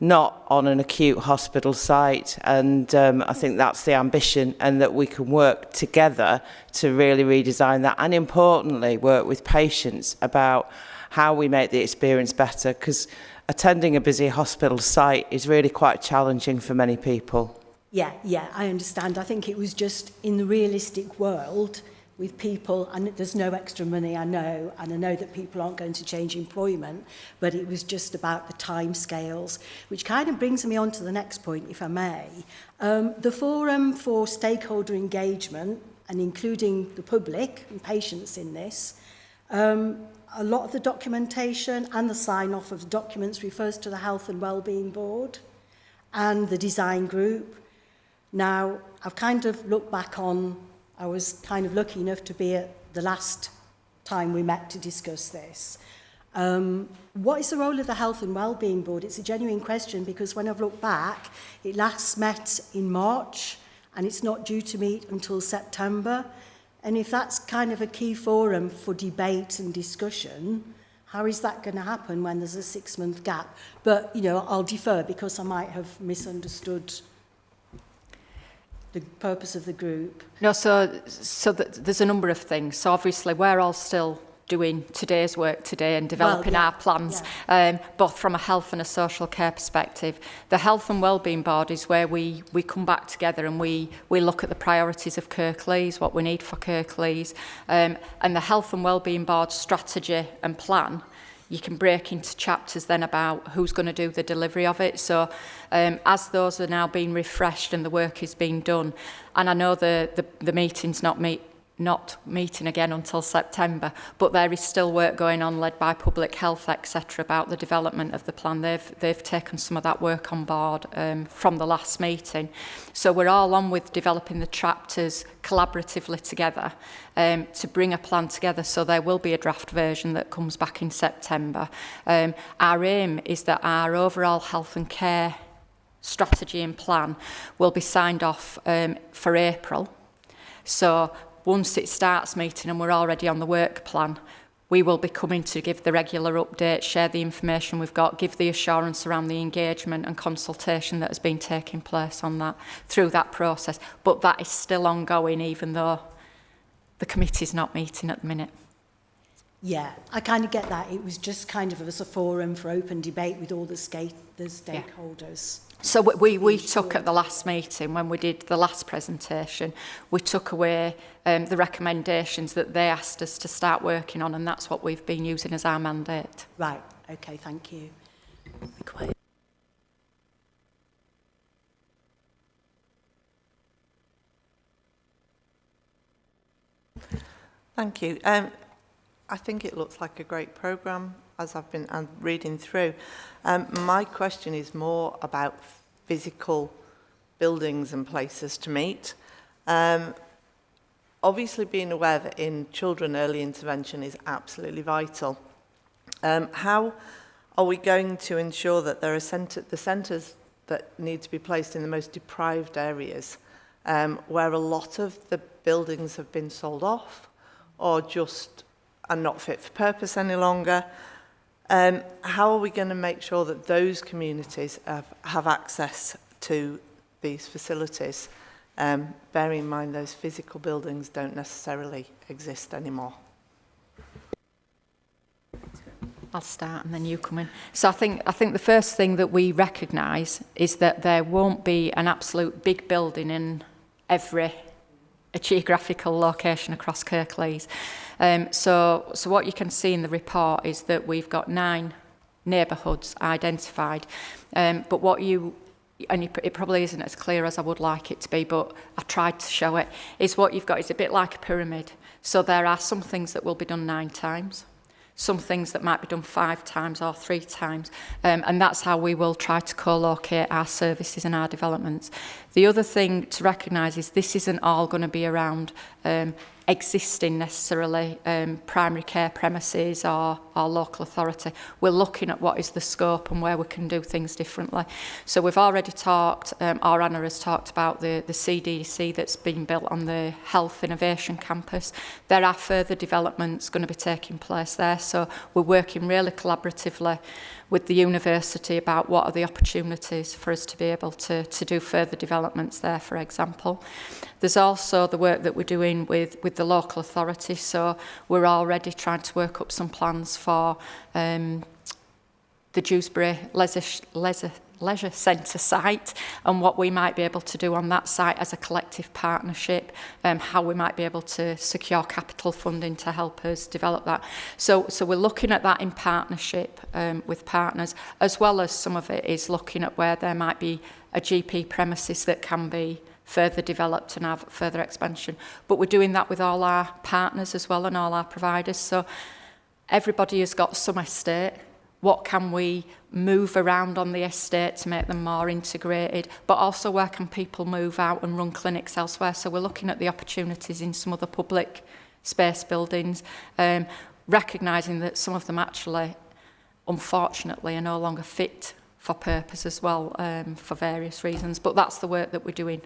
not on an acute hospital site, and I think that's the ambition, and that we can work together to really redesign that, and importantly work with patients about how we make the experience better, because attending a busy hospital site is really quite challenging for many people. Yeah, I understand. I think it was just in the realistic world with people, and there's no extra money, I know, and I know that people aren't going to change employment, but it was just about the time scales, which kind of brings me on to the next point, if I may. The Forum for Stakeholder Engagement, and including the public and patients in this, a lot of the documentation and the sign-off of the documents refers to the Health and Wellbeing Board and the design group. Now, I've kind of looked back on, I was kind of lucky enough to be at the last time we met to discuss this. What is the role of the Health and Wellbeing Board? It's a genuine question, because when I've looked back, it last met in March and it's not due to meet until September. And if that's kind of a key forum for debate and discussion, how is that going to happen when there's a 6-month gap? But, you know, I'll defer because I might have misunderstood the purpose of the group. No, so there's a number of things. So obviously we're all still doing today's work today and developing our plans, both from a health and a social care perspective. The Health and Wellbeing Board is where we come back together and we look at the priorities of Kirklees, what we need for Kirklees, and the Health and Wellbeing Board strategy and plan. You can break into chapters then about who's going to do the delivery of it. So as those are now being refreshed and the work is being done, and I know the meeting's not meeting again until September, but there is still work going on led by Public Health, etc., about the development of the plan. They've taken some of that work on board from the last meeting. So we're all on with developing the chapters collaboratively together to bring a plan together, so there will be a draft version that comes back in September. Our aim is that our overall health and care strategy and plan will be signed off for April. So once it starts meeting and we're already on the work plan, we will be coming to give the regular update, share the information we've got, give the assurance around the engagement and consultation that has been taking place on that through that process. But that is still ongoing, even though the committee's not meeting at the minute. Yeah, I kind of get that. It was just kind of as a forum for open debate with all the stakeholders. So we took at the last meeting, when we did the last presentation, we took away the recommendations that they asked us to start working on, and that's what we've been using as our mandate. Right, okay, thank you. Thank you. I think it looks like a great programme, as I've been reading through. My question is more about physical buildings and places to meet. Obviously, being aware that in children early intervention is absolutely vital. How are we going to ensure that there are the centres that need to be placed in the most deprived areas, where a lot of the buildings have been sold off or just are not fit for purpose any longer? How are we going to make sure that those communities have access to these facilities, bearing in mind those physical buildings don't necessarily exist anymore? I'll start and then you come in. So I think the first thing that we recognise is that there won't be an absolute big building in every geographical location across Kirklees. So what you can see in the report is that we've got 9 neighbourhoods identified. But what you, and it probably isn't as clear as I would like it to be, but I tried to show it, is what you've got is a bit like a pyramid. So there are some things that will be done 9 times. Some things that might be done 5 times or 3 times. And that's how we will try to co-locate our services and our developments. The other thing to recognise is this isn't all going to be around existing necessarily primary care premises or local authority. We're looking at what is the scope and where we can do things differently. So we've already talked, or Anna has talked about the CDC that's been built on the Health Innovation Campus. There are further developments going to be taking place there. So we're working really collaboratively with the university about what are the opportunities for us to be able to do further developments there, for example. There's also the work that we're doing with the local authority, so we're already trying to work up some plans for the Dewsbury Leisure Centre site and what we might be able to do on that site as a collective partnership, how we might be able to secure capital funding to help us develop that. So we're looking at that in partnership with partners, as well as some of it is looking at where there might be a GP premises that can be further developed and have further expansion. But we're doing that with all our partners as well and all our providers. So everybody has got some estate. What can we move around on the estate to make them more integrated, but also where can people move out and run clinics elsewhere? So we're looking at the opportunities in some other public space buildings, recognising that some of them actually, unfortunately, are no longer fit for purpose as well, for various reasons. But that's the work that we're doing.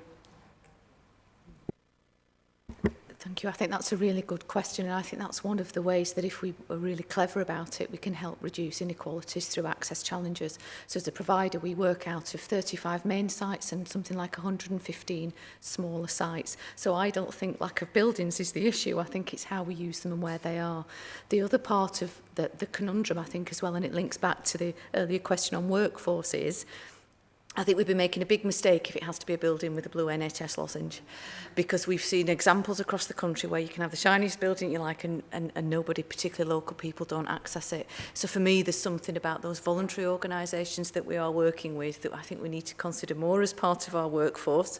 Thank you. I think that's a really good question, and I think that's one of the ways that if we are really clever about it, we can help reduce inequalities through access challenges. So as a provider, we work out of 35 main sites and something like 115 smaller sites. So I don't think lack of buildings is the issue. I think it's how we use them and where they are. The other part of the conundrum, I think, as well, and it links back to the earlier question on workforce, is I think we've been making a big mistake if it has to be a building with a blue NHS lozenge, because we've seen examples across the country where you can have the shiniest building you like and nobody, particularly local people, don't access it. So for me, there's something about those voluntary organisations that we are working with that I think we need to consider more as part of our workforce,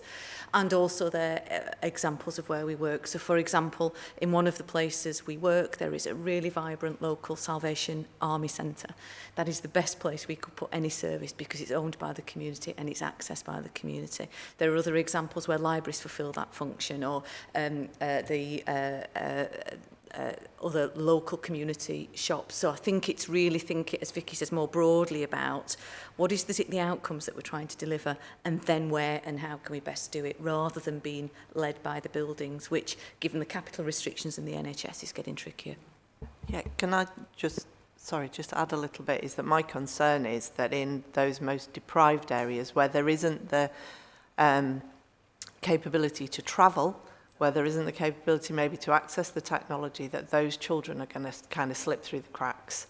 and also their examples of where we work. So for example, in one of the places we work, there is a really vibrant local Salvation Army centre. That is the best place we could put any service because it's owned by the community and it's accessed by the community. There are other examples where libraries fulfil that function, or other local community shops. So I think it's really thinking, as Vicky says, more broadly about what is the outcomes that we're trying to deliver, and then where and how can we best do it, rather than being led by the buildings, which, given the capital restrictions in the NHS, is getting trickier. Yeah, can I just add a little bit, is that my concern is that in those most deprived areas where there isn't the capability to travel, where there isn't the capability maybe to access the technology, that those children are going to kind of slip through the cracks.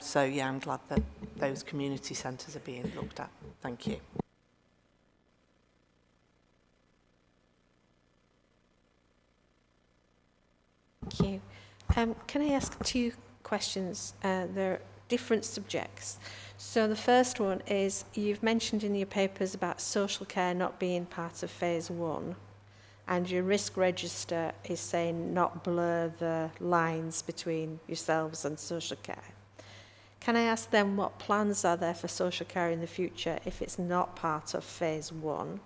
So yeah, I'm glad that those community centres are being looked at. Thank you. Thank you. Can I ask 2 questions? They're different subjects. So the first one is, you've mentioned in your papers about social care not being part of phase 1. and your risk register is saying not blur the lines between yourselves and social care. Can I ask them what plans are there for social care in the future if it's not part of phase 1?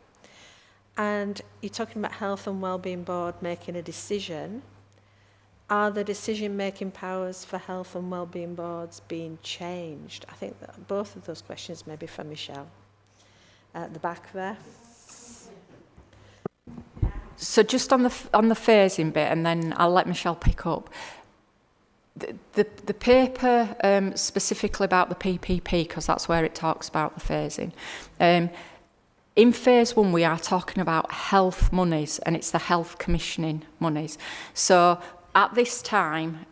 And you're talking about Health and Wellbeing Board making a decision. Are the decision-making powers for Health and Wellbeing Boards being changed? I think that both of those questions may be for Michelle. At the back there. So just on the phasing bit, and then I'll let Michelle pick up. The paper specifically about the PPP, because that's where it talks about the phasing. In phase 1, we are talking about health monies, and it's the health commissioning monies. So at this time,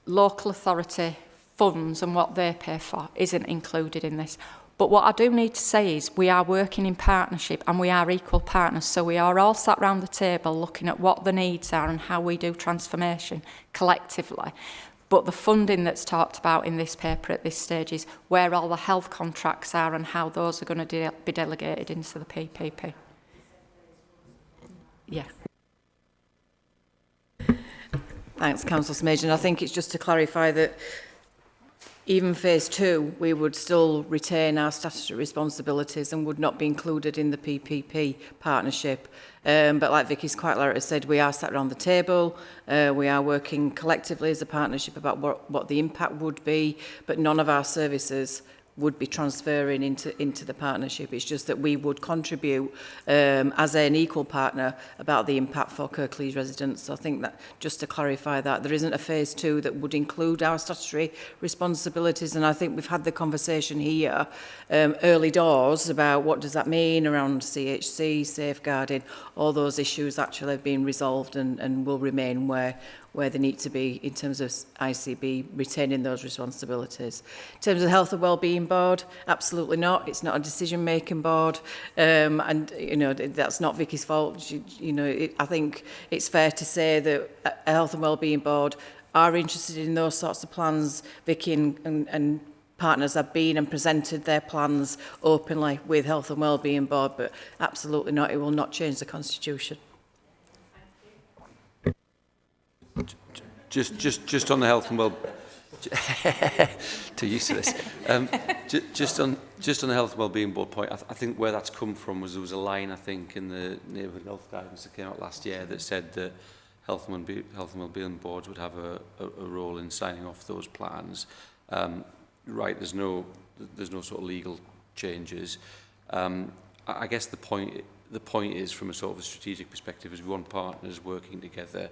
local authority funds and what they pay for isn't included in this. But what I do need to say is we are working in partnership and we are equal partners. So we are all sat around the table looking at what the needs are and how we do transformation collectively. But the funding that's talked about in this paper at this stage is where all the health contracts are and how those are going to be delegated into the PPP. Yeah. Thanks, Councillor Smajan. I think it's just to clarify that even phase 2, we would still retain our statutory responsibilities and would not be included in the PPP partnership. But like Vicky's quite rightly said, we are sat around the table. We are working collectively as a partnership about what the impact would be, but none of our services would be transferring into the partnership. It's just that we would contribute as an equal partner about the impact for Kirklees residents. So I think that just to clarify that there isn't a phase 2 that would include our statutory responsibilities, and I think we've had the conversation here early doors about what does that mean around CHC, safeguarding. All those issues actually have been resolved and will remain where they need to be in terms of ICB retaining those responsibilities. In terms of the Health and Wellbeing Board, absolutely not. It's not a decision-making board, and you know that's not Vicky's fault. I think it's fair to say that a Health and Wellbeing Board are interested in those sorts of plans. Vicky and partners have been and presented their plans openly with Health and Wellbeing Board, but absolutely not. It will not change the constitution. Just on the health and well, too used to this. Just on the health and wellbeing board point, I think where that's come from was there was a line I think in the neighbourhood health guidance that came out last year that said that health and wellbeing boards would have a role in signing off those plans. Right, there's no sort of legal changes. I guess the point is from a sort of a strategic perspective is we want partners working together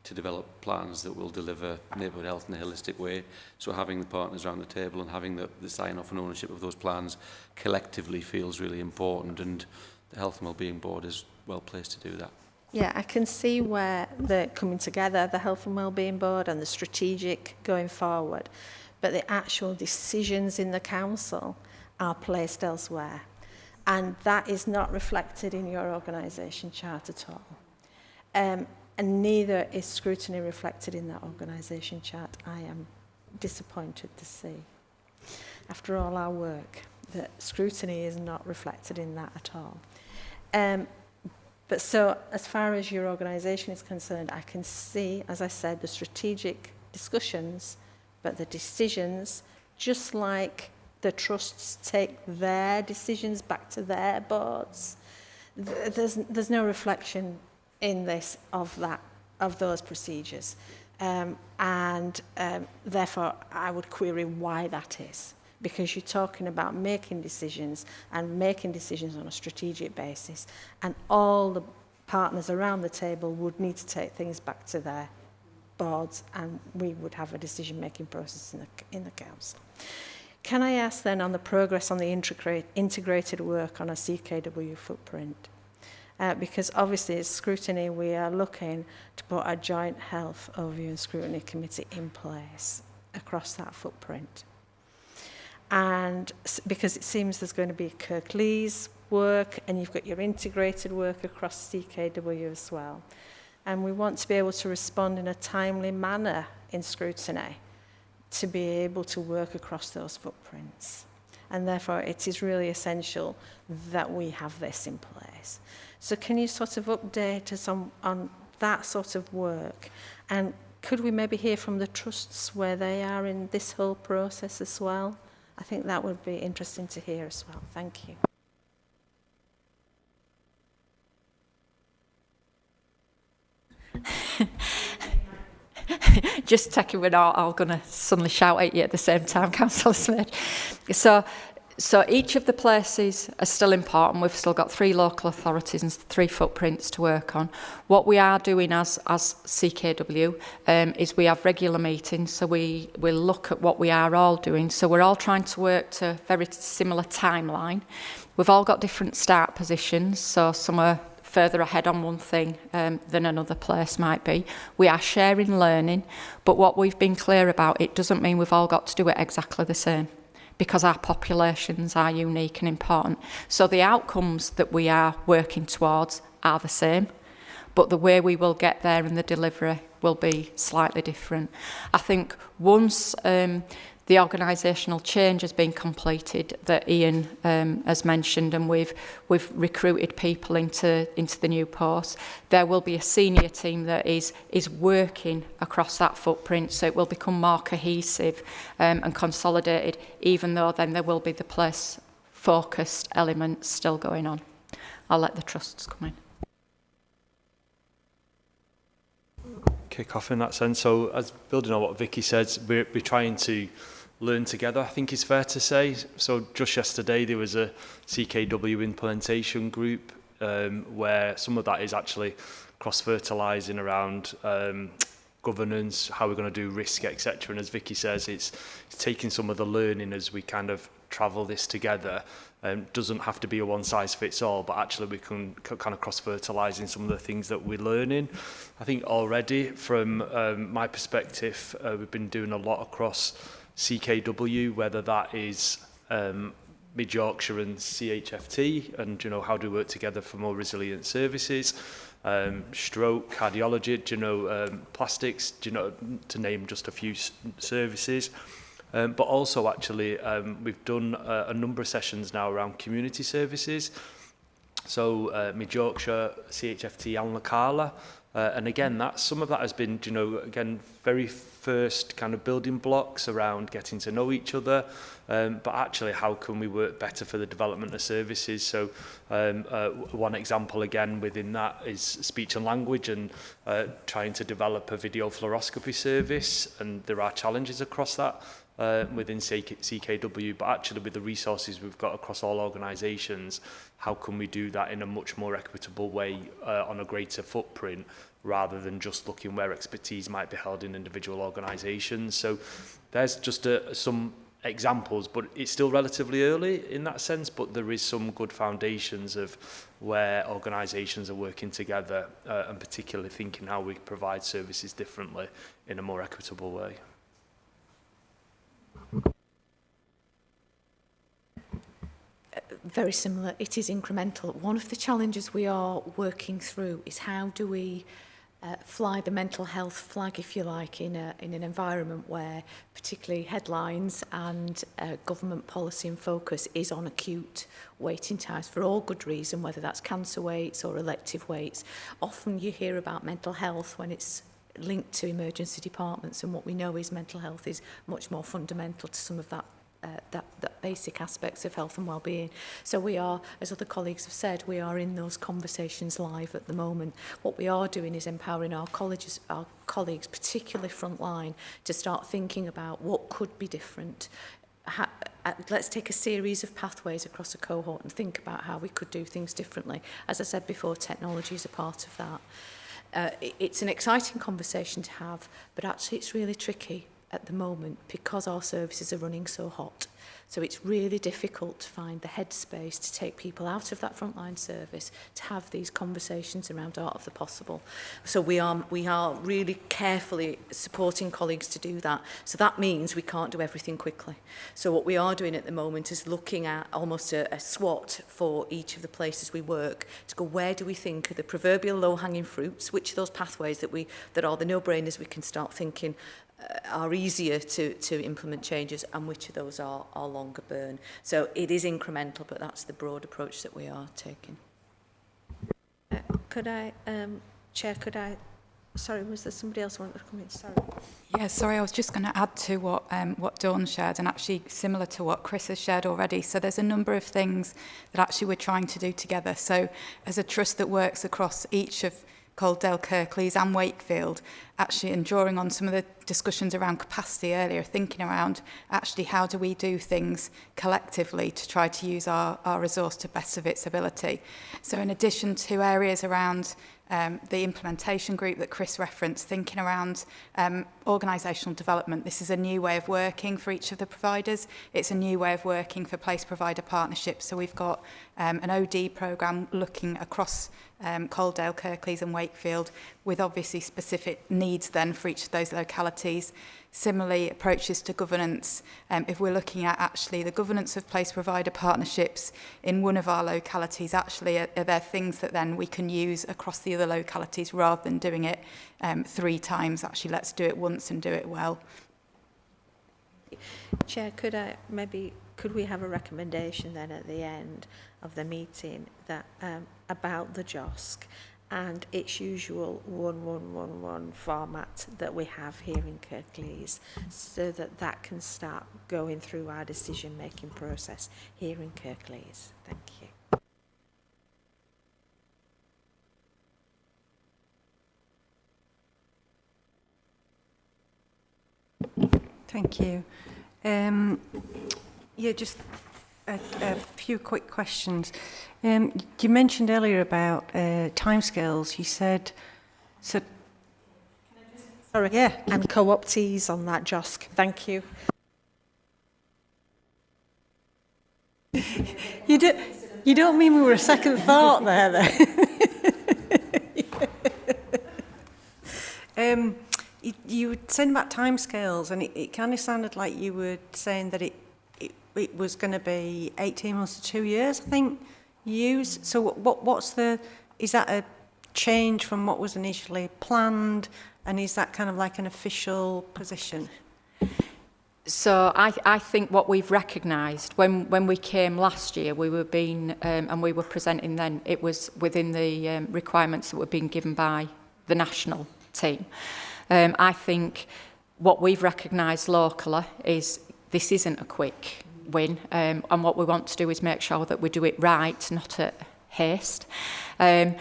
to develop plans that will deliver neighbourhood health in a holistic way. So having the partners around the table and having the sign-off and ownership of those plans collectively feels really important, and the Health and Wellbeing Board is well placed to do that. Yeah, I can see where they're coming together, the Health and Wellbeing Board and the strategic going forward, but the actual decisions in the council are placed elsewhere. And that is not reflected in your organisation chart at all. And neither is Scrutiny reflected in that organisation chart. I am disappointed to see, after all our work, that Scrutiny is not reflected in that at all. But so, as far as your organisation is concerned, I can see, as I said, the strategic discussions, but the decisions, just like the trusts take their decisions back to their boards, there's no reflection in this of those procedures, and therefore I would query why that is, because you're talking about making decisions and making decisions on a strategic basis, and all the partners around the table would need to take things back to their boards, and we would have a decision-making process in the council. Can I ask then on the progress on the integrated work on a CKW footprint? Because obviously as Scrutiny we are looking to put a joint health overview and scrutiny committee in place across that footprint. And because it seems there's going to be Kirklees work and you've got your integrated work across CKW as well. And we want to be able to respond in a timely manner in Scrutiny to be able to work across those footprints. and therefore it is really essential that we have this in place. So can you sort of update us on that sort of work? And could we maybe hear from the trusts where they are in this whole process as well? I think that would be interesting to hear as well. Thank you. Just taking we're not all going to suddenly shout at you at the same time, Councillor Smith. So each of the places are still important. We've still got 3 local authorities and 3 footprints to work on. What we are doing as CKW is we have regular meetings, so we look at what we are all doing. So we're all trying to work to a very similar timeline. We've all got different start positions, so some are further ahead on one thing than another place might be. We are sharing learning, but what we've been clear about, it doesn't mean we've all got to do it exactly the same, because our populations are unique and important. So the outcomes that we are working towards are the same, but the way we will get there and the delivery will be slightly different. I think once the organisational change has been completed that Ian has mentioned, and we've recruited people into the new posts, there will be a senior team that is working across that footprint, so it will become more cohesive and consolidated, even though then there will be the place focused elements still going on. I'll let the trusts come in. Kick off in that sense. So as building on what Vicky said, we're trying to learn together, I think it's fair to say. So just yesterday there was a CKW implementation group where some of that is actually cross-fertilising around governance, how we're going to do risk, etc. And as Vicky says, it's taking some of the learning as we kind of travel this together. Doesn't have to be a one-size-fits-all, but actually we can kind of cross-fertilise in some of the things that we're learning. I think already from my perspective, we've been doing a lot across CKW, whether that is Mid-Yorkshire and CHFT, and how do we work together for more resilient services, stroke, cardiology, plastics, to name just a few services. But also actually we've done a number of sessions now around community services. So Mid-Yorkshire, CHFT and Lacala. And again, some of that has been, again, very first kind of building blocks around getting to know each other, but actually how can we work better for the development of services. So one example again within that is speech and language, and trying to develop a video fluoroscopy service, and there are challenges across that within CKW, but actually with the resources we've got across all organisations, how can we do that in a much more equitable way on a greater footprint, rather than just looking where expertise might be held in individual organisations. So there's just some examples, but it's still relatively early in that sense, but there is some good foundations of where organisations are working together and particularly thinking how we provide services differently in a more equitable way. Very similar. It is incremental. One of the challenges we are working through is how do we fly the mental health flag, if you like, in an environment where particularly headlines and government policy and focus is on acute waiting times for all good reason, whether that's cancer waits or elective waits. Often you hear about mental health when it's linked to emergency departments, and what we know is mental health is much more fundamental to some of that basic aspects of health and well-being. So we are, as other colleagues have said, we are in those conversations live at the moment. What we are doing is empowering our colleagues, particularly frontline, to start thinking about what could be different. Let's take a series of pathways across a cohort and think about how we could do things differently. As I said before, technology is a part of that. It's an exciting conversation to have, but actually it's really tricky at the moment because our services are running so hot. So it's really difficult to find the headspace to take people out of that frontline service to have these conversations around art of the possible. So we are really carefully supporting colleagues to do that. So that means we can't do everything quickly. So what we are doing at the moment is looking at almost a SWOT for each of the places we work to go, where do we think are the proverbial low-hanging fruits, which are those pathways that are the no-brainers we can start thinking are easier to implement changes and which of those are longer burn. So it is incremental, but that's the broad approach that we are taking. Could I, Chair, sorry, was there somebody else wanted to come in? Sorry. Yeah, sorry, I was just going to add to what Dawn shared, and actually similar to what Chris has shared already. So there's a number of things that actually we're trying to do together. So as a trust that works across each of Coaldale, Kirklees and Wakefield, actually, and drawing on some of the discussions around capacity earlier, thinking around actually how do we do things collectively to try to use our resource to best of its ability. So in addition to areas around the implementation group that Chris referenced, thinking around organisational development. This is a new way of working for each of the providers. It's a new way of working for place provider partnerships. So we've got an OD programme looking across Coaldale, Kirklees and Wakefield with obviously specific needs then for each of those localities. Similarly, approaches to governance. If we're looking at actually the governance of place provider partnerships in one of our localities, actually are there things that then we can use across the other localities rather than doing it 3 times? Actually, let's do it once and do it well. Chair, could we have a recommendation then at the end of the meeting that about the JOSC and its usual 1111 format that we have here in Kirklees, so that can start going through our decision-making process here in Kirklees? Thank you. Thank you. Yeah, just a few quick questions. You mentioned earlier about timescales. You said, so. Sorry. Yeah. And co-optees on that, JOSC. Thank you. You don't mean we were a second thought there, then? You were saying about timescales, and it kind of sounded like you were saying that it was going to be 18 months to 2 years, I think, use. So is that a change from what was initially planned, and is that kind of like an official position? So I think what we've recognised when we came last year, we were being and we were presenting then, it was within the requirements that were being given by the national team. I think what we've recognised locally is this isn't a quick win, and what we want to do is make sure that we do it right, not at haste. And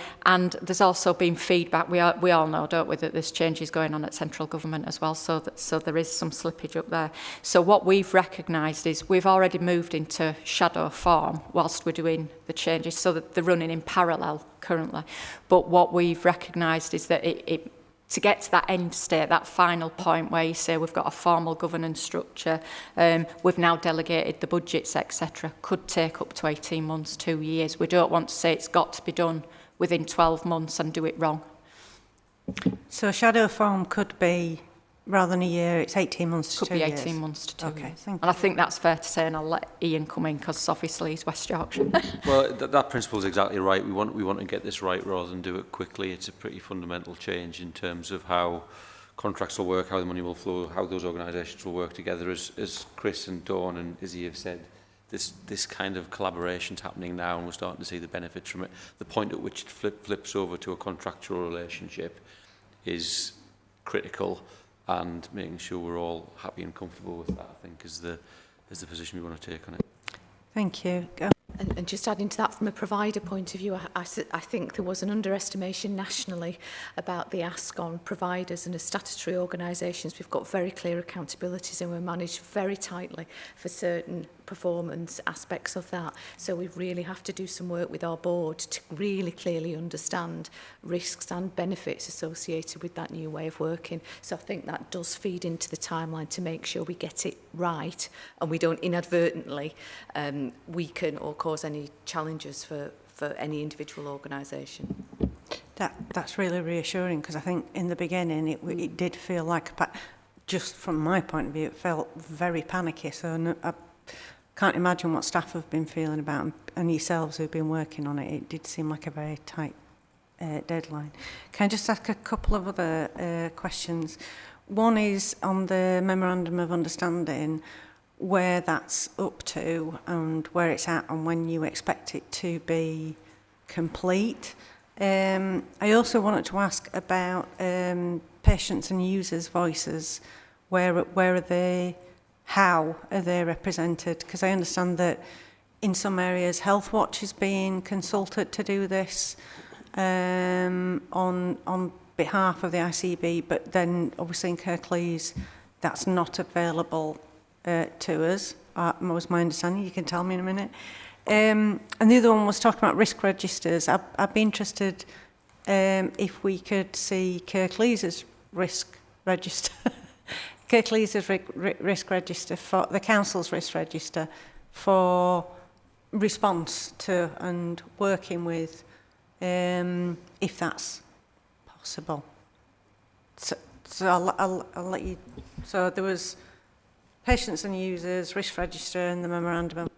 there's also been feedback. We all know, don't we, that there's changes going on at central government as well, so there is some slippage up there. So what we've recognised is we've already moved into shadow form whilst we're doing the changes, so that they're running in parallel currently. But what we've recognised is that to get to that end state, that final point where you say we've got a formal governance structure, we've now delegated the budgets, etc., could take up to 18 months, 2 years. We don't want to say it's got to be done within 12 months and do it wrong. So shadow form could be, rather than a year, it's 18 months to 2 years? Could be 18 months to 2 years. Okay, thank you. And I think that's fair to say, and I'll let Ian come in, because obviously he's West Yorkshire. Well, that principle is exactly right. We want to get this right rather than do it quickly. It's a pretty fundamental change in terms of how contracts will work, how the money will flow, how those organisations will work together. As Chris and Dawn and Izzy have said, this kind of collaboration's happening now, and we're starting to see the benefits from it. The point at which it flips over to a contractual relationship is critical, and making sure we're all happy and comfortable with that, I think, is the position we want to take on it. Thank you. And just adding to that, from a provider point of view, I think there was an underestimation nationally about the ask on providers, and as statutory organisations we've got very clear accountabilities and we're managed very tightly for certain performance aspects of that. So we really have to do some work with our board to really clearly understand risks and benefits associated with that new way of working. So I think that does feed into the timeline to make sure we get it right and we don't inadvertently weaken or cause any challenges for any individual organisation. That's really reassuring, because I think in the beginning it did feel like, just from my point of view, it felt very panicky. So I can't imagine what staff have been feeling about, and yourselves who've been working on it. It did seem like a very tight deadline. Can I just ask a couple of other questions? One is on the Memorandum of Understanding, where that's up to and where it's at and when you expect it to be complete. I also wanted to ask about patients and users' voices. Where are they? How are they represented? Because I understand that in some areas Health Watch is being consulted to do this on behalf of the ICB, but then obviously in Kirklees that's not available to us. Was my understanding. You can tell me in a minute. And the other one was talking about risk registers. I'd be interested if we could see Kirklees' risk register, Kirklees' risk register for the council's risk register for response to and working with, if that's possible. So I'll let you. So there was patients and users, risk register, and the memorandum.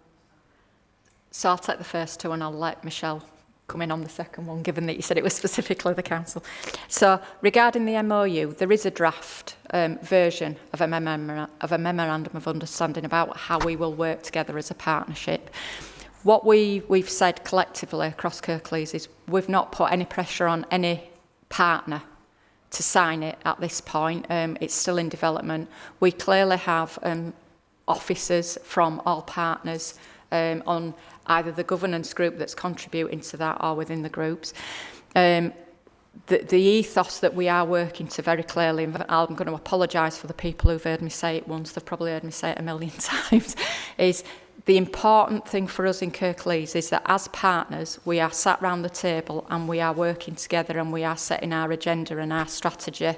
So I'll take the first two and I'll let Michelle come in on the second one, given that you said it was specifically the council. So regarding the MOU, there is a draft version of a memorandum of understanding about how we will work together as a partnership. What we've said collectively across Kirklees is we've not put any pressure on any partner to sign it at this point. It's still in development. We clearly have officers from all partners on either the governance group that's contributing to that or within the groups. The ethos that we are working to very clearly, and I'm going to apologise for the people who've heard me say it once, they've probably heard me say it a million times, is the important thing for us in Kirklees is that as partners, we are sat round the table and we are working together and we are setting our agenda and our strategy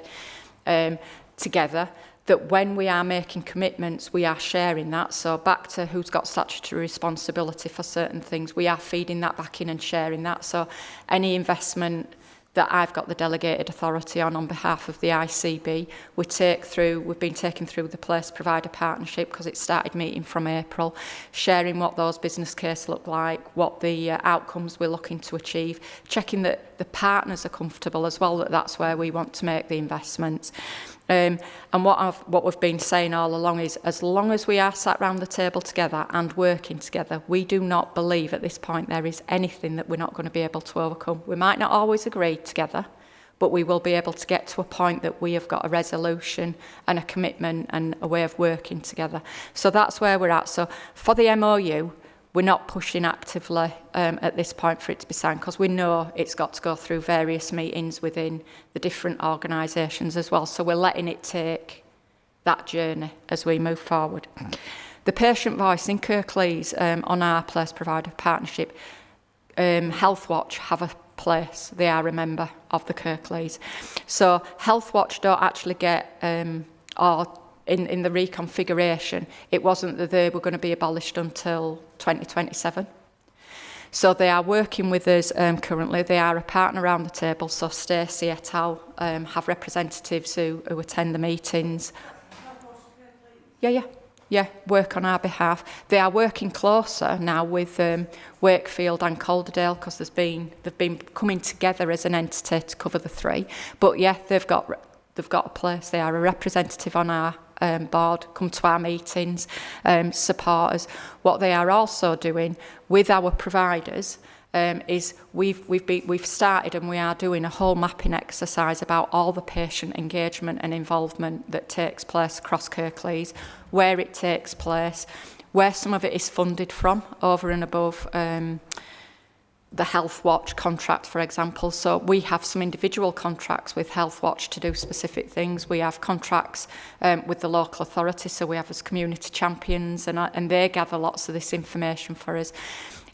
together, that when we are making commitments, we are sharing that. So back to who's got statutory responsibility for certain things, we are feeding that back in and sharing that. So any investment that I've got the delegated authority on behalf of the ICB, we've been taken through the place provider partnership because it started meeting from April, sharing what those business cases look like, what the outcomes we're looking to achieve, checking that the partners are comfortable as well, that that's where we want to make the investments. And what we've been saying all along is, as long as we are sat round the table together and working together, we do not believe at this point there is anything that we're not going to be able to overcome. We might not always agree together, but we will be able to get to a point that we have got a resolution and a commitment and a way of working together. So that's where we're at. So for the MOU, we're not pushing actively at this point for it to be signed because we know it's got to go through various meetings within the different organisations as well. So we're letting it take that journey as we move forward. The patient voice in Kirklees on our place provider partnership, Health Watch have a place. They are a member of the Kirklees. So Health Watch don't actually get in the reconfiguration, it wasn't that they were going to be abolished until 2027. So they are working with us currently. They are a partner around the table. So Stacey et al. Have representatives who attend the meetings. Yeah, work on our behalf. They are working closer now with Wakefield and Calderdale because they've been coming together as an entity to cover the three. But yeah, they've got a place. They are a representative on our board, come to our meetings, support us. What they are also doing with our providers is we've started and we are doing a whole mapping exercise about all the patient engagement and involvement that takes place across Kirklees, where it takes place, where some of it is funded from over and above the Health Watch contract, for example. So we have some individual contracts with Health Watch to do specific things. We have contracts with the local authority, so we have as community champions, and they gather lots of this information for us.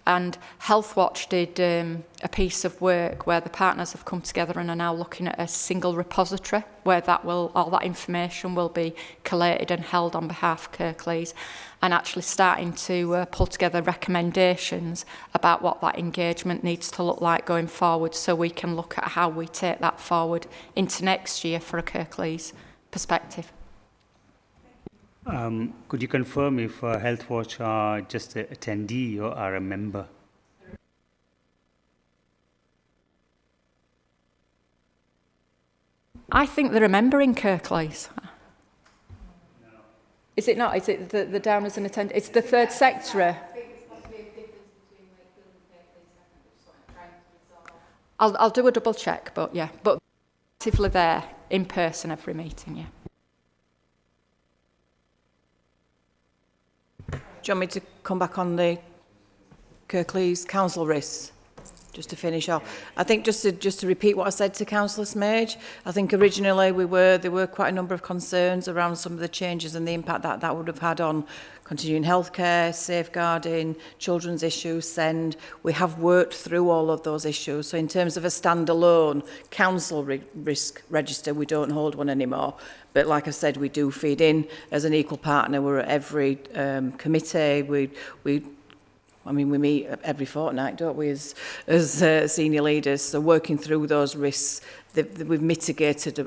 And Health Watch did a piece of work where the partners have come together and are now looking at a single repository where all that information will be collated and held on behalf of Kirklees, and actually starting to pull together recommendations about what that engagement needs to look like going forward, so we can look at how we take that forward into next year for a Kirklees perspective. Could you confirm if Health Watch are just an attendee or are a member? I think they're a member in Kirklees. Is it not? Is it the down as an attendant? It's the third sector. I'll do a double check, but yeah. But actively there, in person, every meeting, yeah. Do you want me to come back on the Kirklees council risks? Just to finish off, I think just to repeat what I said to Councillor Smage, I think originally there were quite a number of concerns around some of the changes and the impact that would have had on continuing healthcare, safeguarding, children's issues, SEND. We have worked through all of those issues. So in terms of a standalone council risk register, we don't hold one anymore. But like I said, we do feed in as an equal partner. We're at every committee. We meet every fortnight, don't we, as senior leaders? So working through those risks, we've mitigated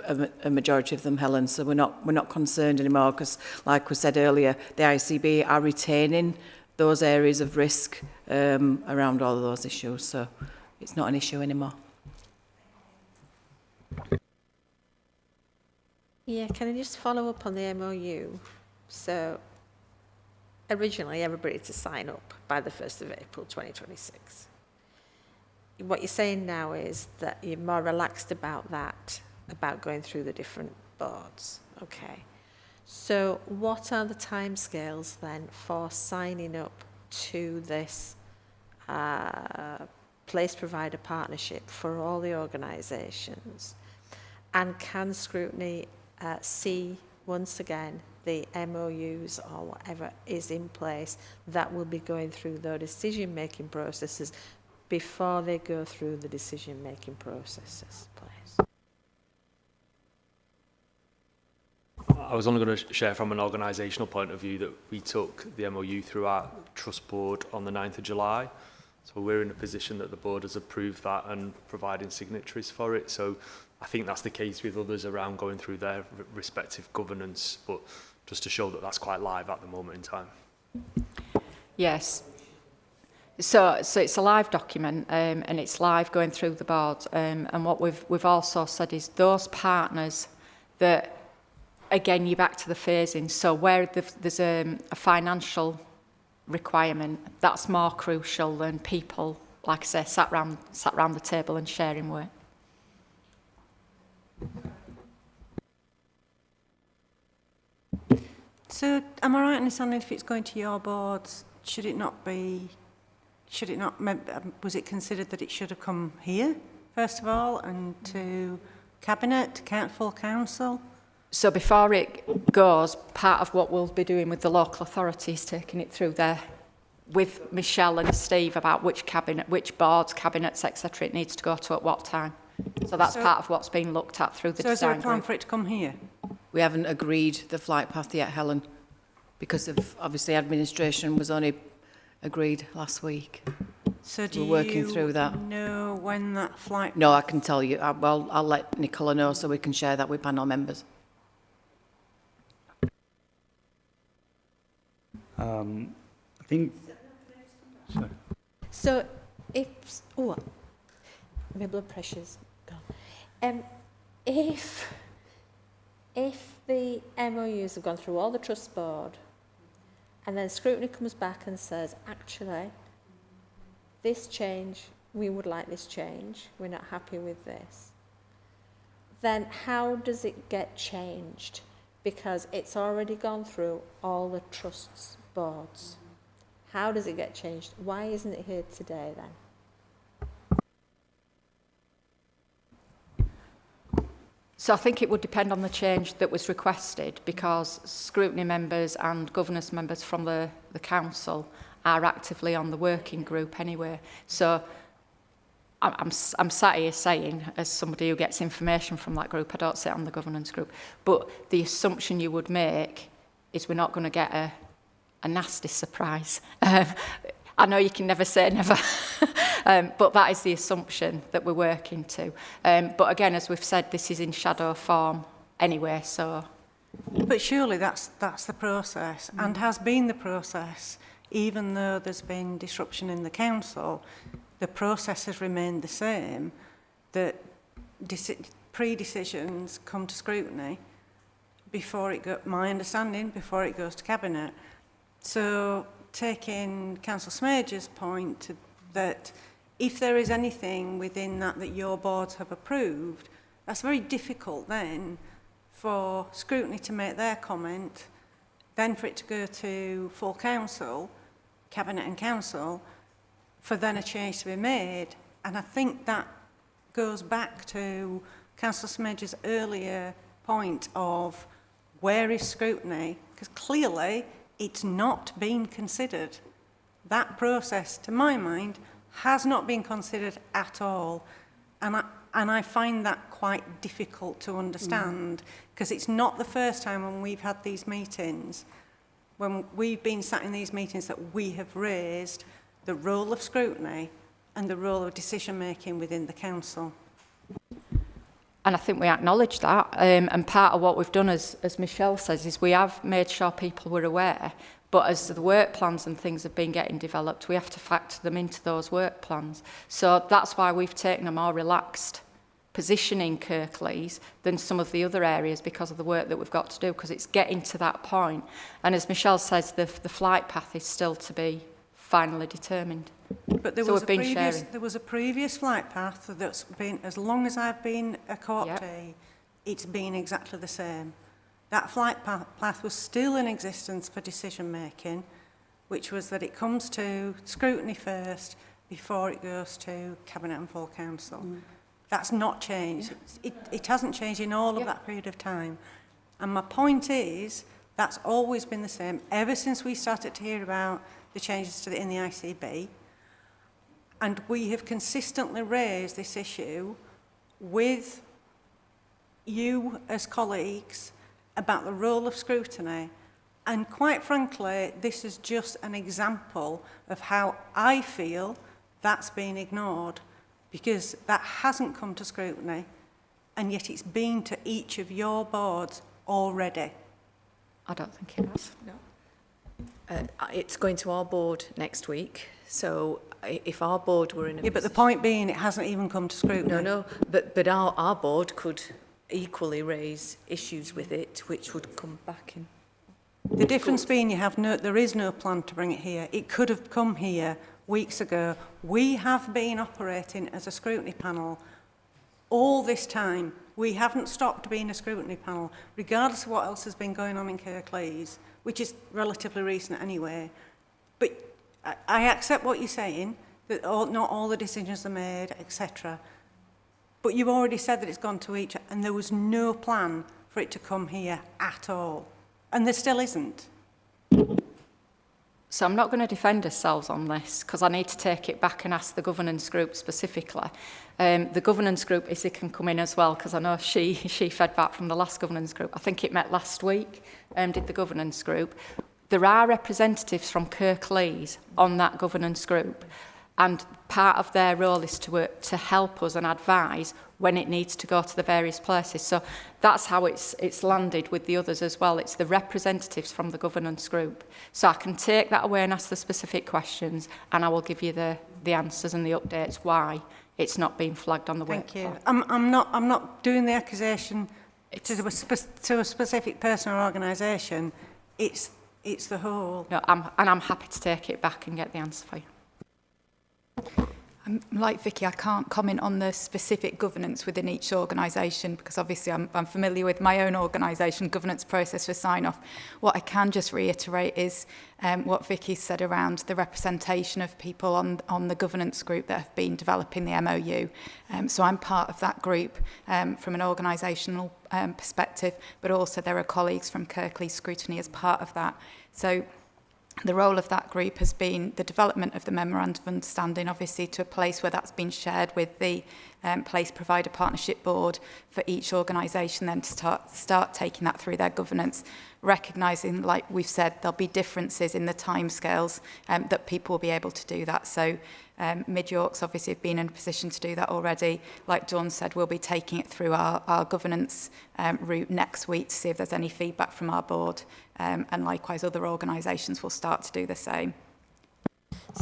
a majority of them, Helen. So we're not concerned anymore because, like we said earlier, the ICB are retaining those areas of risk around all of those issues. So it's not an issue anymore. Yeah, can I just follow up on the MOU? So originally everybody to sign up by the 1st of April 2026. What you're saying now is that you're more relaxed about that, about going through the different boards. Okay. So what are the timescales then for signing up to this place provider partnership for all the organisations? And can Scrutiny see once again the MOUs or whatever is in place that will be going through their decision-making processes before they go through the decision-making processes, please? I was only going to share from an organisational point of view that we took the MOU through our trust board on the 9th of July. So we're in a position that the board has approved that and providing signatories for it. So I think that's the case with others around going through their respective governance, but just to show that that's quite live at the moment in time. Yes. So it's a live document and it's live going through the board. And what we've also said is those partners that, again, you're back to the phasing. So where there's a financial requirement, that's more crucial than people, like I say, sat round the table and sharing work. So, am I right in understanding if it's going to your boards, was it considered that it should have come here, first of all, and to Cabinet, to full council? So before it goes, part of what we'll be doing with the local authorities, taking it through there with Michelle and Steve about which cabinet, which boards, cabinets, etc. it needs to go to at what time. So that's part of what's being looked at through the design So is there a plan group. for it to come here? We haven't agreed the flight path yet, Helen, because of obviously administration was only agreed last week. So do we're working through that. You know when that flight? No, I can tell you. I'll let Nicola know so we can share that with panel members. I think. Sorry. So if my blood pressure's gone. If the MOUs have gone through all the trust board, and then Scrutiny comes back and says, actually, this change, we would like this change, we're not happy with this, then how does it get changed? Because it's already gone through all the trusts boards. How does it get changed? Why isn't it here today then? So I think it would depend on the change that was requested, because scrutiny members and governance members from the council are actively on the working group anyway. So I'm sat here saying, as somebody who gets information from that group, I don't sit on the governance group, but the assumption you would make is we're not going to get a nasty surprise. I know you can never say never, but that is the assumption that we're working to. But again, as we've said, this is in shadow form anyway, so... But surely that's the process, and has been the process, even though there's been disruption in the council, the process has remained the same, that pre-decisions come to scrutiny, before it go, my understanding, before it goes to Cabinet. So taking Councillor Smager's point that if there is anything within that your boards have approved, that's very difficult then for Scrutiny to make their comment, then for it to go to full council, Cabinet and Council, for then a change to be made. And I think that goes back to Councillor Smager's earlier point of where is Scrutiny? Because clearly it's not been considered. That process, to my mind, has not been considered at all. And I find that quite difficult to understand, because it's not the first time when we've had these meetings, when we've been sat in these meetings, that we have raised the role of scrutiny and the role of decision-making within the council. And I think we acknowledge that. And part of what we've done, as Michelle says, is we have made sure people were aware. But as the work plans and things have been getting developed, we have to factor them into those work plans. So that's why we've taken a more relaxed position in Kirklees than some of the other areas, because of the work that we've got to do, because it's getting to that point. And as Michelle says, the flight path is still to be finally determined. But there was a previous flight path that's been, as long as I've been a courtee, it's been exactly the same. That flight path was still in existence for decision making, which was that it comes to scrutiny first before it goes to Cabinet and full council. That's not changed. It hasn't changed in all of that period of time. And my point is, that's always been the same ever since we started to hear about the changes to in the ICB. And we have consistently raised this issue with you as colleagues about the role of scrutiny. And quite frankly, this is just an example of how I feel that's been ignored, because that hasn't come to scrutiny, and yet it's been to each of your boards already. I don't think it has. No. It's going to our board next week, so if our board were in a but the point being, it hasn't even come to scrutiny. No, but our board could equally raise issues with it, which would come back in. The difference being there is no plan to bring it here. It could have come here weeks ago. We have been operating as a scrutiny panel all this time. We haven't stopped being a scrutiny panel, regardless of what else has been going on in Kirklees, which is relatively recent anyway. But I accept what you're saying, that not all the decisions are made, etc. But you've already said that it's gone to each, and there was no plan for it to come here at all. And there still isn't. So I'm not going to defend ourselves on this, because I need to take it back and ask the governance group specifically. The governance group, Issy can come in as well, because I know she fed back from the last governance group. I think it met last week, did the governance group. There are representatives from Kirklees on that governance group, and part of their role is to work to help us and advise when it needs to go to the various places. So that's how it's landed with the others as well. It's the representatives from the governance group. So I can take that away and ask the specific questions, and I will give you the answers and the updates why it's not being flagged on the work. Thank you. I'm not doing the accusation to a specific person or organisation. It's the whole. No, I'm happy to take it back and get the answer for you. Like Vicky, I can't comment on the specific governance within each organisation, because obviously I'm familiar with my own organisation governance process for sign-off. What I can just reiterate is what Vicky said around the representation of people on the governance group that have been developing the MOU. So I'm part of that group from an organisational perspective, but also there are colleagues from Kirklees Scrutiny as part of that. So the role of that group has been the development of the Memorandum of Understanding, obviously to a place where that's been shared with the Place Provider Partnership Board for each organisation, then to start taking that through their governance, recognising, like we've said, there'll be differences in the timescales that people will be able to do that. So Mid-Yorks obviously have been in a position to do that already. Like Dawn said, we'll be taking it through our governance route next week to see if there's any feedback from our board. And likewise, other organisations will start to do the same.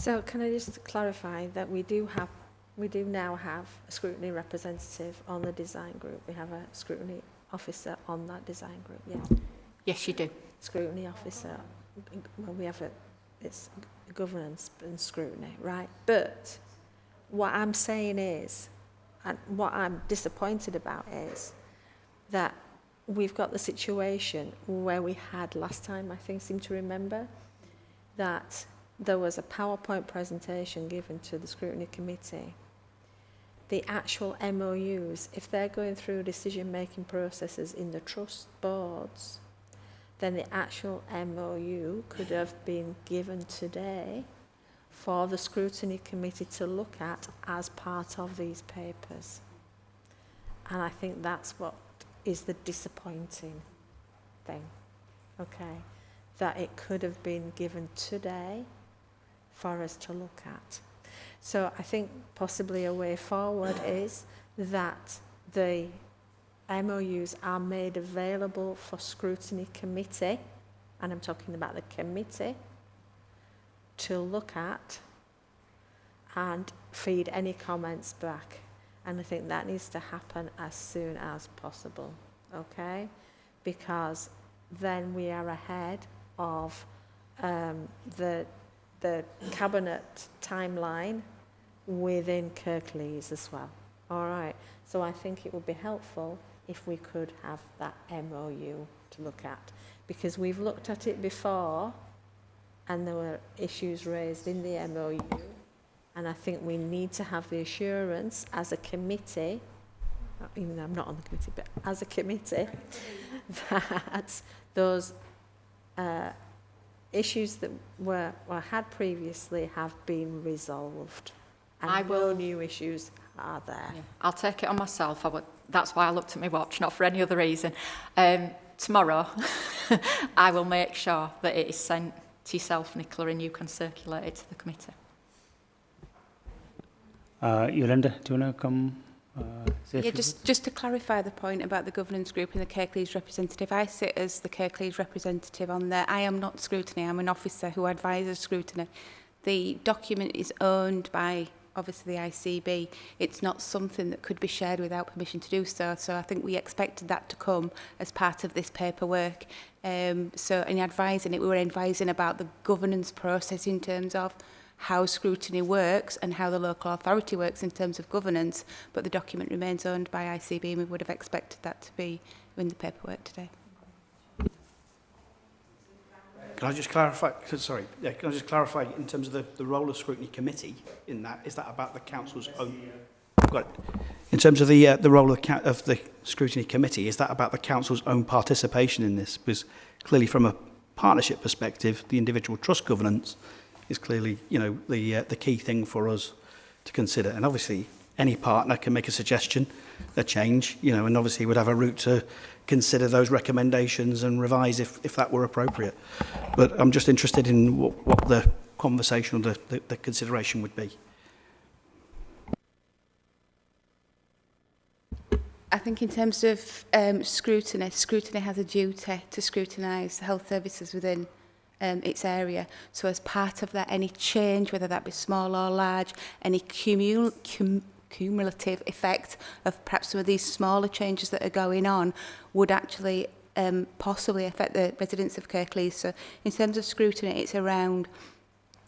So can I just clarify that we do now have a scrutiny representative on the design group. We have a scrutiny officer on that design group, yeah. Yes, you do. Scrutiny officer, well, we have it's governance and scrutiny, right? But what I'm saying is, and what I'm disappointed about is that we've got the situation where we had last time, I think, seem to remember, that there was a PowerPoint presentation given to the Scrutiny Committee. The actual MOUs, if they're going through decision-making processes in the trust boards, then the actual MOU could have been given today for the Scrutiny Committee to look at as part of these papers. And I think that's what is the disappointing thing, okay? That it could have been given today for us to look at. So I think possibly a way forward is that the MOUs are made available for Scrutiny Committee, and I'm talking about the committee, to look at and feed any comments back. And I think that needs to happen as soon as possible, okay? Because then we are ahead of the cabinet timeline within Kirklees as well. All right, so I think it would be helpful if we could have that MOU to look at, because we've looked at it before and there were issues raised in the MOU, and I think we need to have the assurance as a committee, even though I'm not on the committee, but as a committee, that those issues that were had previously have been resolved, and no new issues are there. Yeah. I'll take it on myself. That's why I looked at my watch, not for any other reason. Tomorrow, I will make sure that it is sent to yourself, Nicola, and you can circulate it to the committee. Yolanda, do you want to come? Yeah, just to clarify the point about the governance group and the Kirklees representative, I sit as the Kirklees representative on there. I am not Scrutiny, I'm an officer who advises Scrutiny. The document is owned by, obviously, the ICB. It's not something that could be shared without permission to do so, so I think we expected that to come as part of this paperwork. So in advising it, we were advising about the governance process in terms of how scrutiny works and how the local authority works in terms of governance, but the document remains owned by ICB, and we would have expected that to be in the paperwork today. Can I just clarify, sorry, yeah, can I just clarify in terms of the role of Scrutiny Committee in that, is that about the Council's own... Got it. In terms of the role of the Scrutiny Committee, is that about the Council's own participation in this? Because clearly from a partnership perspective, the individual trust governance is clearly, you know, the key thing for us to consider. And obviously, any partner can make a suggestion, a change, you know, and obviously would have a route to consider those recommendations and revise if that were appropriate. But I'm just interested in what the conversation or the consideration would be. I think in terms of scrutiny has a duty to scrutinise health services within its area. So as part of that, any change, whether that be small or large, any cumulative effect of perhaps some of these smaller changes that are going on would actually possibly affect the residents of Kirklees. So in terms of scrutiny, it's around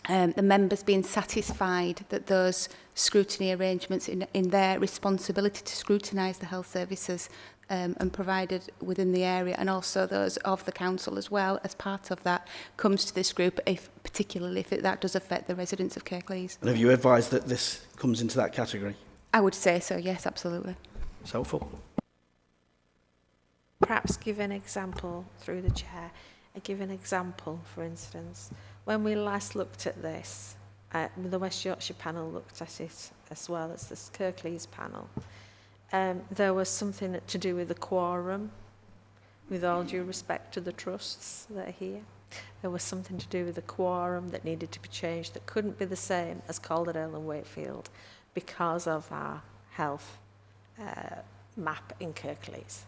the members being satisfied that those scrutiny arrangements in their responsibility to scrutinise the health services and provided within the area, and also those of the council as well as part of that, comes to this group, particularly if that does affect the residents of Kirklees. And have you advised that this comes into that category? I would say so, yes, absolutely. It's helpful. Perhaps give an example through the chair. I give an example, for instance. When we last looked at this, the West Yorkshire panel looked at it as well as the Kirklees panel. There was something to do with the quorum, with all due respect to the trusts that are here. There was something to do with the quorum that needed to be changed that couldn't be the same as Calderdale and Wakefield because of our health map in Kirklees.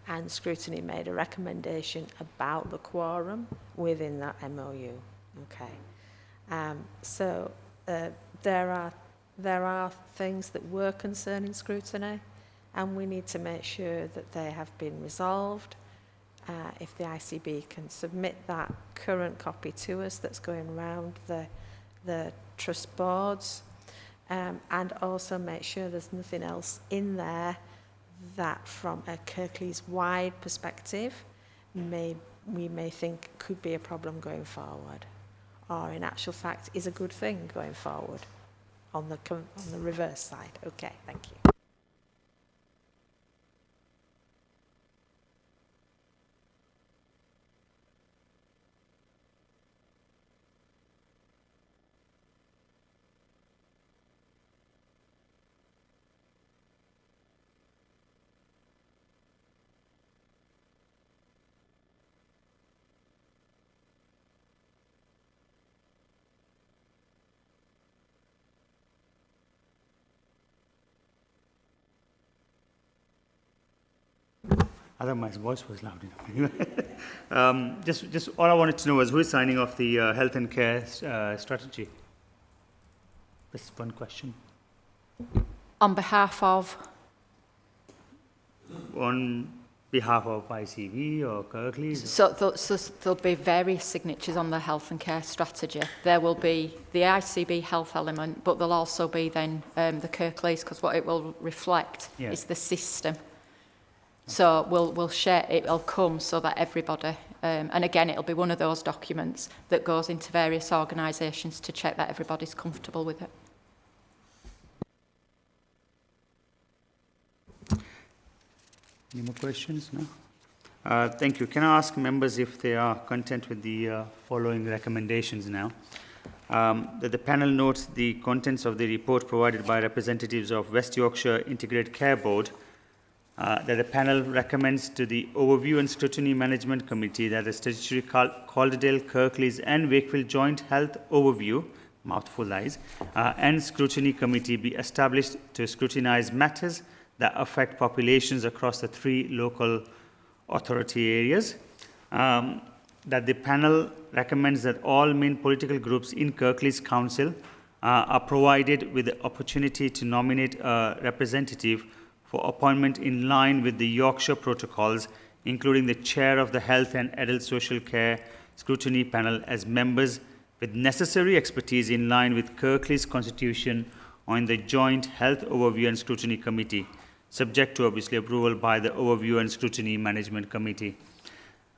And Scrutiny made a recommendation about the quorum within that MOU. Okay, so there are things that were concerning Scrutiny, and we need to make sure that they have been resolved. If the ICB can submit that current copy to us that's going around the trust boards, and also make sure there's nothing else in there that from a Kirklees wide perspective we may think could be a problem going forward, or in actual fact is a good thing going forward on the reverse side. Okay, thank you. I thought my voice was loud enough. Just all I wanted to know was who is signing off the health and care strategy? That's one question. On behalf of? On behalf of ICV or Kirklees? So there'll be various signatures on the health and care strategy. There will be the ICB health element, but there'll also be then the Kirklees, because what it will reflect is the system. So we'll share, it'll come so that everybody, and again, it'll be one of those documents that goes into various organisations to check that everybody's comfortable with it. Any more questions? No? Thank you. Can I ask members if they are content with the following recommendations now? That the panel notes the contents of the report provided by representatives of West Yorkshire Integrated Care Board, that the panel recommends to the Overview and Scrutiny Management Committee that the statutory Calderdale, Kirklees and Wakefield Joint Health Overview, mouthful eyes, and Scrutiny Committee be established to scrutinise matters that affect populations across the 3 local authority areas. That the panel recommends that all main political groups in Kirklees Council are provided with the opportunity to nominate a representative for appointment in line with the Yorkshire protocols, including the chair of the Health and Adult Social Care Scrutiny Panel as members with necessary expertise in line with Kirklees Constitution on the Joint Health Overview and Scrutiny Committee, subject to obviously approval by the Overview and Scrutiny Management Committee.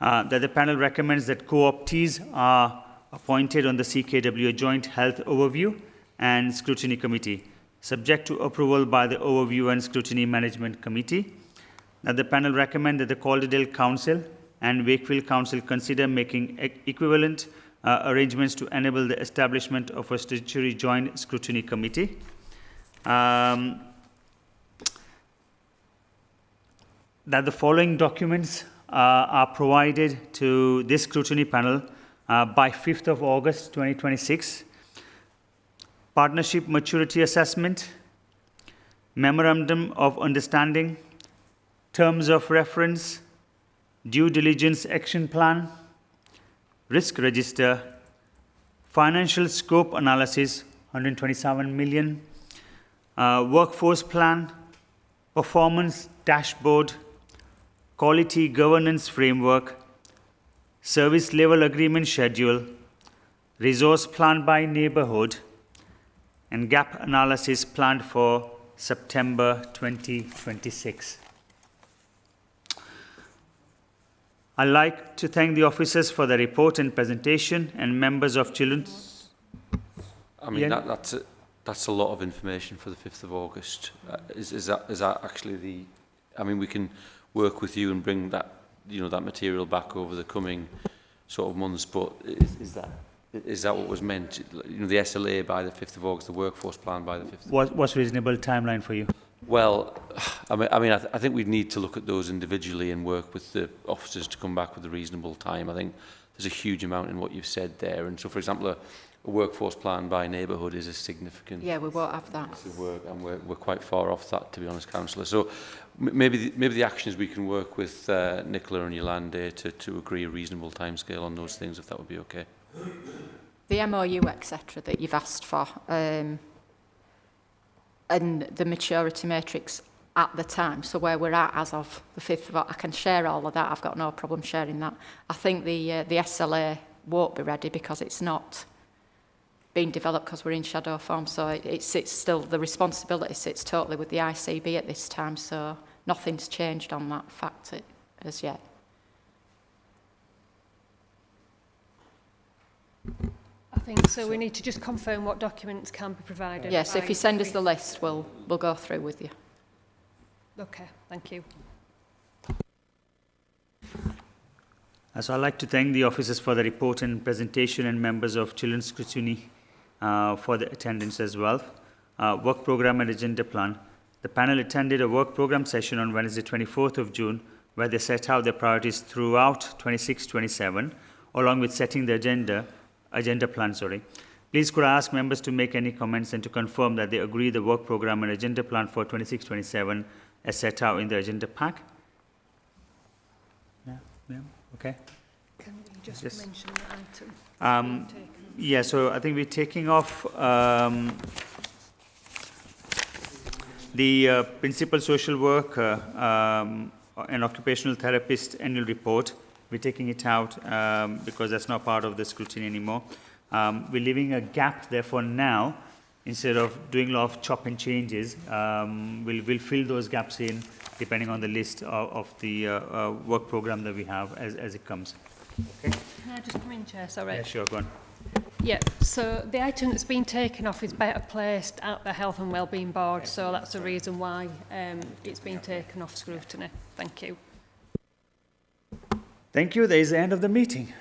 That the panel recommends that co-optees are appointed on the CKW Joint Health Overview and Scrutiny Committee, subject to approval by the Overview and Scrutiny Management Committee. That the panel recommend that the Calderdale Council and Wakefield Council consider making equivalent arrangements to enable the establishment of a statutory joint scrutiny committee. That the following documents are provided to this scrutiny panel by 5th of August 2026. Partnership Maturity Assessment, Memorandum of Understanding, Terms of Reference, Due Diligence Action Plan, Risk Register, Financial Scope Analysis, 127 million, Workforce Plan, Performance Dashboard, Quality Governance Framework, Service Level Agreement Schedule, Resource Plan by Neighbourhood, and Gap Analysis planned for September 2026. I'd like to thank the officers for the report and presentation, and members of Children's... I mean, that's a lot of information for the 5th of August. Is that actually the... I mean, we can work with you and bring that, that material back over the coming sort of months, but is that what was meant? The SLA by the 5th of August, the workforce plan by the 5th. What's reasonable timeline for you? Well, I think we'd need to look at those individually and work with the officers to come back with a reasonable time. I think there's a huge amount in what you've said there. And so, for example, a workforce plan by neighbourhood is a significant... Yeah, we won't have that. ...work, and we're quite far off that, to be honest, Councillor. So maybe the actions we can work with Nicola and Yolande to agree a reasonable timescale on those things, if that would be okay. The MOU, etc., that you've asked for, and the maturity matrix, at the time. So where we're at as of the 5th of October, I can share all of that. I've got no problem sharing that. I think the SLA won't be ready because it's not being developed because we're in shadow form. So it sits still, the responsibility sits totally with the ICB at this time. So nothing's changed on that fact as yet. I think so. We need to just confirm what documents can be provided. Yes, if you send us the list, we'll go through with you. Okay, thank you. So I'd like to thank the officers for the report and presentation and members of Children's Scrutiny for the attendance as well. Work program and agenda plan. The panel attended a work program session on Wednesday 24th of June where they set out their priorities throughout 26-27 along with setting the agenda plan. Please could I ask members to make any comments and to confirm that they agree the work program and agenda plan for 26-27 as set out in the agenda pack? Yeah, okay. Can you just mention the item? Yeah, so I think we're taking off the principal social worker and occupational therapist annual report. We're taking it out because that's not part of the scrutiny anymore. We're leaving a gap there for now. Instead of doing a lot of chop and changes, we'll fill those gaps in depending on the list of the work program that we have as it comes. Okay. Can I just come in, Chair? Sorry. Yeah, sure, go on. Yeah, so the item that's been taken off is better placed at the Health and Wellbeing Board, so that's the reason why it's been taken off scrutiny. Thank you. Thank you. There is the end of the meeting.